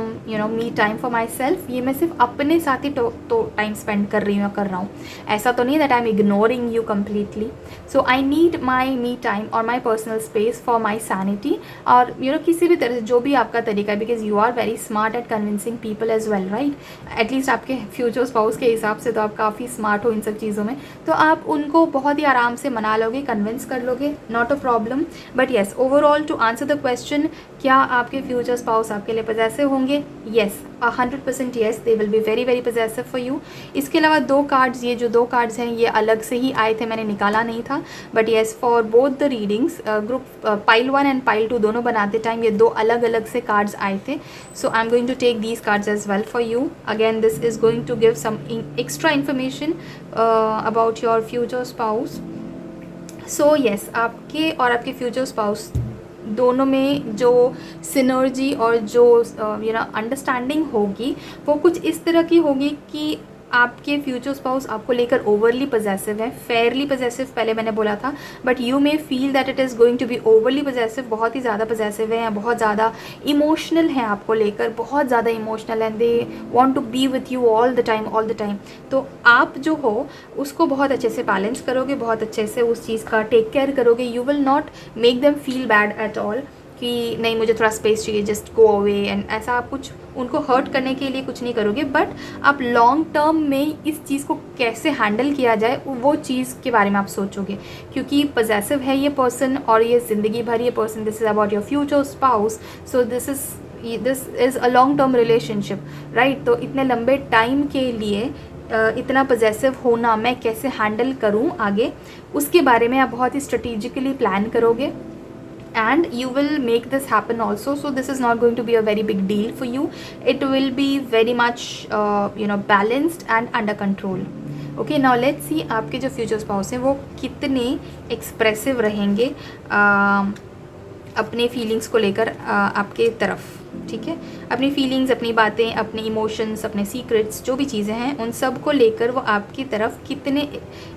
me time for myself. ये मैं सिर्फ अपने साथ ही तो टाइम स्पेंड कर रही हूँ, कर रहा हूँ, ऐसा तो नहीं that I am ignoring you completely. So I need my me time और my personal space for my sanity, और किसी भी तरह से जो भी आपका तरीका है, because you are very smart at convincing people as well, right. At least आपके फ्यूचर स्पाउस के हिसाब से तो आप काफ़ी स्मार्ट हो इन सब चीज़ों में, तो आप उनको बहुत ही आराम से मना लोगे, कन्विंस कर लोगे, not a problem. But yes, overall to answer the question, क्या आपके फ्यूचर स्पाउस आपके लिए पजेसिव होंगे? Yes, 100% yes, they will be very very possessive for you. इसके अलावा 2 कार्ड्स, ये जो 2 कार्ड्स हैं ये अलग से ही आए थे, मैंने निकाला नहीं था, but yes for both the readings, group pile 1 and pile 2 दोनों बनाते टाइम ये 2 अलग अलग से कार्ड्स आए थे। So I am going to take these cards as well for you. Again, this is going to give some extra information about your future spouse. So yes, आपके और आपके फ्यूचर स्पाउस दोनों में जो सिनर्जी और जो अंडरस्टैंडिंग होगी वो कुछ इस तरह की होगी कि आपके फ्यूचर स्पाउस आपको लेकर ओवरली पजेसिव है, फेयरली पजेसिव पहले मैंने बोला था, but you may feel that it is going to be overly possessive, बहुत ही ज़्यादा पजेसिव है या बहुत ज़्यादा इमोशनल है आपको लेकर, बहुत ज़्यादा emotional and they want to be with you all the time. तो आप जो हो उसको बहुत अच्छे से बैलेंस करोगे, बहुत अच्छे से उस चीज़ का टेक केयर करोगे। You will not make them feel bad at all कि नहीं मुझे थोड़ा स्पेस चाहिए, जस्ट गो अवे, एंड ऐसा आप कुछ उनको हर्ट करने के लिए कुछ नहीं करोगे, बट आप लॉन्ग टर्म में इस चीज़ को कैसे हैंडल किया जाए वो चीज़ के बारे में आप सोचोगे, क्योंकि पजेसिव है ये पर्सन और ये ज़िंदगी भर ये person, this is about your future spouse, so this is a long term relationship, right. तो इतने लंबे टाइम के लिए इतना पजेसिव होना मैं कैसे हैंडल करूँ आगे, उसके बारे में आप बहुत ही स्ट्रेटेजिकली प्लान करोगे, and you will make this happen also. So this is not going to be a very big deal for you. It will be very much balanced and under control. Okay, now let's see आपके जो फ्यूचर स्पाउस हैं वो कितने एक्सप्रेसिव रहेंगे अपने फीलिंग्स को लेकर आपके तरफ, ठीक है। अपनी फीलिंग्स, अपनी बातें, अपने इमोशंस, अपने सीक्रेट्स, जो भी चीज़ें हैं उन सब को लेकर वो आपकी तरफ कितने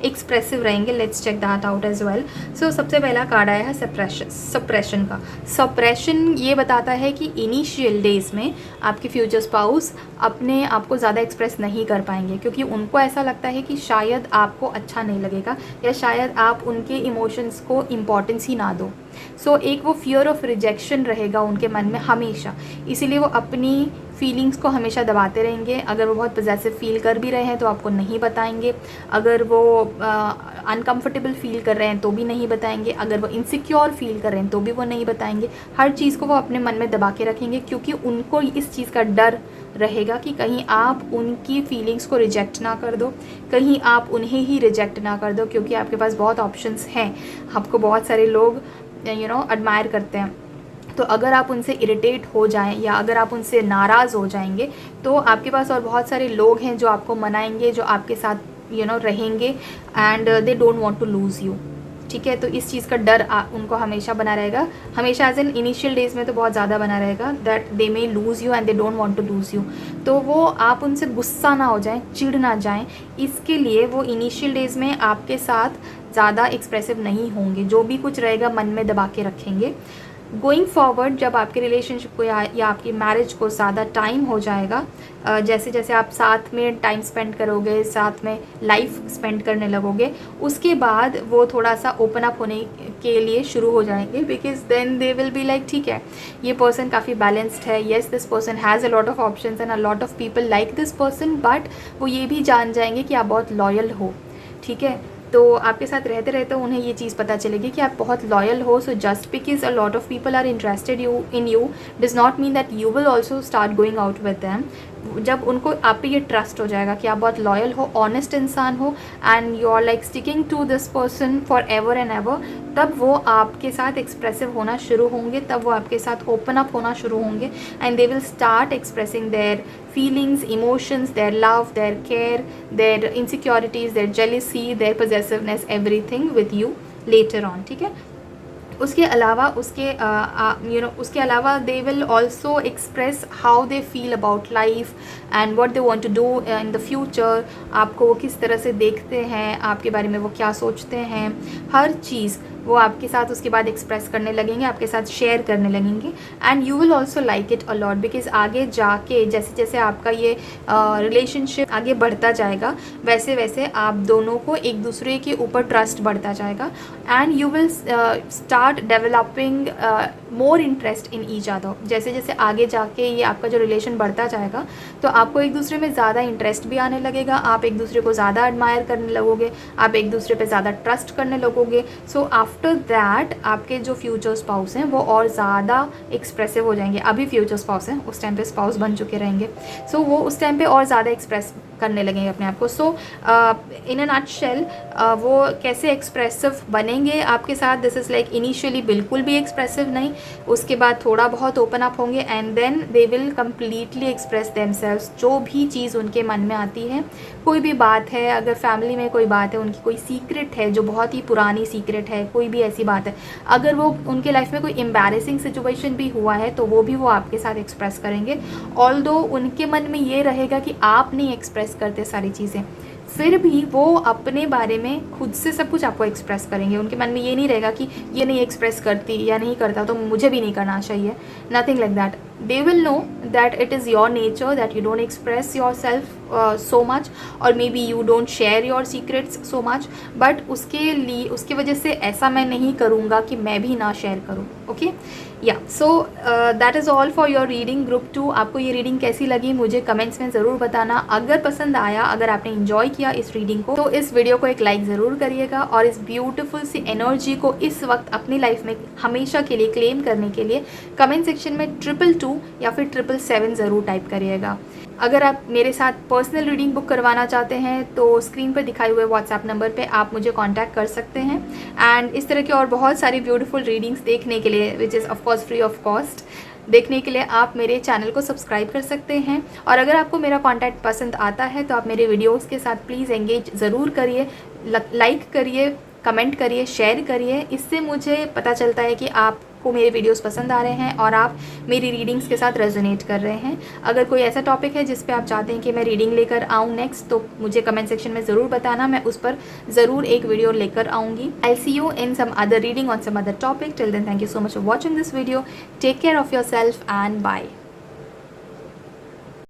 एक्सप्रेसिव रहेंगे, let's check that out as well. So सबसे पहला कार्ड आया है सप्रेशन का। सप्रेशन ये बताता है कि इनिशियल डेज में आपके फ्यूचर स्पाउस अपने आप को ज़्यादा एक्सप्रेस नहीं कर पाएंगे, क्योंकि उनको ऐसा लगता है कि शायद आपको अच्छा नहीं लगेगा या शायद आप उनके इमोशंस को इम्पोर्टेंस ही ना दो। सो एक वो फियर ऑफ रिजेक्शन रहेगा उनके मन में हमेशा, इसीलिए वो अपनी फीलिंग्स को हमेशा दबाते रहेंगे। अगर वो बहुत पजेसिव फील कर भी रहे हैं तो आपको नहीं बताएंगे, अगर वो अनकंफर्टेबल फील कर रहे हैं तो भी नहीं बताएंगे, अगर वो इनसिक्योर फील कर रहे हैं तो भी वो नहीं बताएंगे। हर चीज़ को वो अपने मन में दबा के रखेंगे, क्योंकि उनको इस चीज़ का डर रहेगा कि कहीं आप उनकी फीलिंग्स को रिजेक्ट ना कर दो, कहीं आप उन्हें ही रिजेक्ट ना कर दो, क्योंकि आपके पास बहुत ऑप्शंस हैं, आपको बहुत सारे लोग एडमायर करते हैं। तो अगर आप उनसे इरिटेट हो जाएं या अगर आप उनसे नाराज़ हो जाएंगे तो आपके पास और बहुत सारे लोग हैं जो आपको मनाएंगे, जो आपके साथ रहेंगे, and they don't want to lose you, ठीक है। तो इस चीज़ का डर उनको हमेशा बना रहेगा, हमेशा एज इन इनिशियल डेज़ में तो बहुत ज़्यादा बना रहेगा that they may lose you and they don't want to lose you. तो वो आप उनसे गुस्सा ना हो जाएं, चिढ़ ना जाएं, इसके लिए वो इनिशियल डेज़ में आपके साथ ज़्यादा एक्सप्रेसिव नहीं होंगे, जो भी कुछ रहेगा मन में दबा के रखेंगे। गोइंग फॉरवर्ड जब आपके रिलेशनशिप को या आपकी मैरिज को ज़्यादा टाइम हो जाएगा, जैसे जैसे आप साथ में टाइम स्पेंड करोगे, साथ में लाइफ स्पेंड करने लगोगे, उसके बाद वो थोड़ा सा ओपन अप होने के लिए शुरू हो जाएंगे, because then they will be like ठीक है ये पर्सन काफ़ी बैलेंस्ड है, yes this person has a lot of options and a lot of people like this person, but वो ये भी जान जाएंगे कि आप बहुत लॉयल हो, ठीक है। तो आपके साथ रहते रहते उन्हें ये चीज़ पता चलेगी कि आप बहुत लॉयल हो। So just because a lot of people are interested in you does not mean that you will also start going out with them. जब उनको आप पे ये ट्रस्ट हो जाएगा कि आप बहुत लॉयल हो, ऑनेस्ट इंसान हो, and you are like sticking to this person forever and ever, तब वो आपके साथ एक्सप्रेसिव होना शुरू होंगे, तब वो आपके साथ ओपन अप होना शुरू होंगे, and they will start expressing there feelings, emotions, their love, their care, their insecurities, their jealousy, their possessiveness, everything with you later on, ठीक है। उसके अलावा उसके अलावा they will also express how they feel about life and what they want to do in the future. आपको वो किस तरह से देखते हैं, आपके बारे में वो क्या सोचते हैं, हर चीज़ वो आपके साथ उसके बाद एक्सप्रेस करने लगेंगे, आपके साथ शेयर करने लगेंगे। And you will also like it a lot because आगे जाके जैसे जैसे आपका ये रिलेशनशिप आगे बढ़ता जाएगा वैसे वैसे आप दोनों को एक दूसरे के ऊपर ट्रस्ट बढ़ता जाएगा and you will start developing more interest in each other. जैसे जैसे आगे जाके ये आपका जो रिलेशन बढ़ता जाएगा तो आपको एक दूसरे में ज़्यादा इंटरेस्ट भी आने लगेगा, आप एक दूसरे को ज़्यादा एडमायर करने लगोगे, आप एक दूसरे पे ज़्यादा ट्रस्ट करने लगोगे। सो आफ्टर दैट आपके जो फ्यूचर स्पाउस हैं वो और ज़्यादा एक्सप्रेसिव हो जाएंगे। अभी फ्यूचर स्पाउस हैं, उस टाइम पे स्पाउस बन चुके रहेंगे, सो वो उस टाइम पे और ज़्यादा एक्सप्रेस करने लगेंगे अपने आप को। सो इन अ नटशेल वो कैसे एक्सप्रेसिव बनेंगे आपके साथ, दिस इज़ लाइक इनिशियली बिल्कुल भी एक्सप्रेसिव नहीं, उसके बाद थोड़ा बहुत ओपन अप होंगे and then they will completely express themselves. जो भी चीज़ उनके मन में आती है, कोई भी बात है, अगर फैमिली में कोई बात है, उनकी कोई सीक्रेट है जो बहुत ही पुरानी सीक्रेट है, कोई भी ऐसी बात है, अगर वो उनके लाइफ में कोई एम्बैरेसिंग सिचुएशन भी हुआ है तो वो भी वो आपके साथ एक्सप्रेस करेंगे। ऑल्दो उनके मन में ये रहेगा कि आप नहीं एक्सप्रेस करते सारी चीज़ें, फिर भी वो अपने बारे में खुद से सब कुछ आपको एक्सप्रेस करेंगे। उनके मन में ये नहीं रहेगा कि ये नहीं एक्सप्रेस करती या नहीं करता तो मुझे भी नहीं करना चाहिए, nothing like that. they will know that it is your nature that you don't express yourself so much or maybe you don't share your secrets so much, but उसके वजह से ऐसा मैं नहीं करूँगा कि मैं भी ना शेयर करूँ। ओके या so that is all for your reading group 2। आपको ये रीडिंग कैसी लगी मुझे कमेंट्स में ज़रूर बताना। अगर पसंद आया, अगर आपने इन्जॉय किया इस रीडिंग को तो इस वीडियो को एक लाइक ज़रूर करिएगा और इस ब्यूटीफुल सी एनर्जी को इस वक्त अपनी लाइफ में हमेशा के लिए क्लेम करने के लिए कमेंट सेक्शन में 222 या फिर 777 ज़रूर टाइप करिएगा। अगर आप मेरे साथ पर्सनल रीडिंग बुक करवाना चाहते हैं तो स्क्रीन पर दिखाए हुए व्हाट्सएप नंबर पे आप मुझे कांटेक्ट कर सकते हैं। एंड इस तरह की और बहुत सारी ब्यूटीफुल रीडिंग्स देखने के लिए which is of course free of cost, देखने के लिए आप मेरे चैनल को सब्सक्राइब कर सकते हैं। और अगर आपको मेरा कंटेंट पसंद आता है तो आप मेरे वीडियोस के साथ प्लीज़ एंगेज ज़रूर करिए, लाइक करिए, कमेंट करिए, शेयर करिए। इससे मुझे पता चलता है कि आपको मेरे वीडियोस पसंद आ रहे हैं और आप मेरी रीडिंग्स के साथ रेजोनेट कर रहे हैं। अगर कोई ऐसा टॉपिक है जिस पे आप चाहते हैं कि मैं रीडिंग लेकर आऊँ नेक्स्ट, तो मुझे कमेंट सेक्शन में ज़रूर बताना, मैं उस पर ज़रूर एक वीडियो लेकर आऊँगी। I see you in some other reading on some other topic. Till then thank you so much for watching this video. Take care of yourself and bye.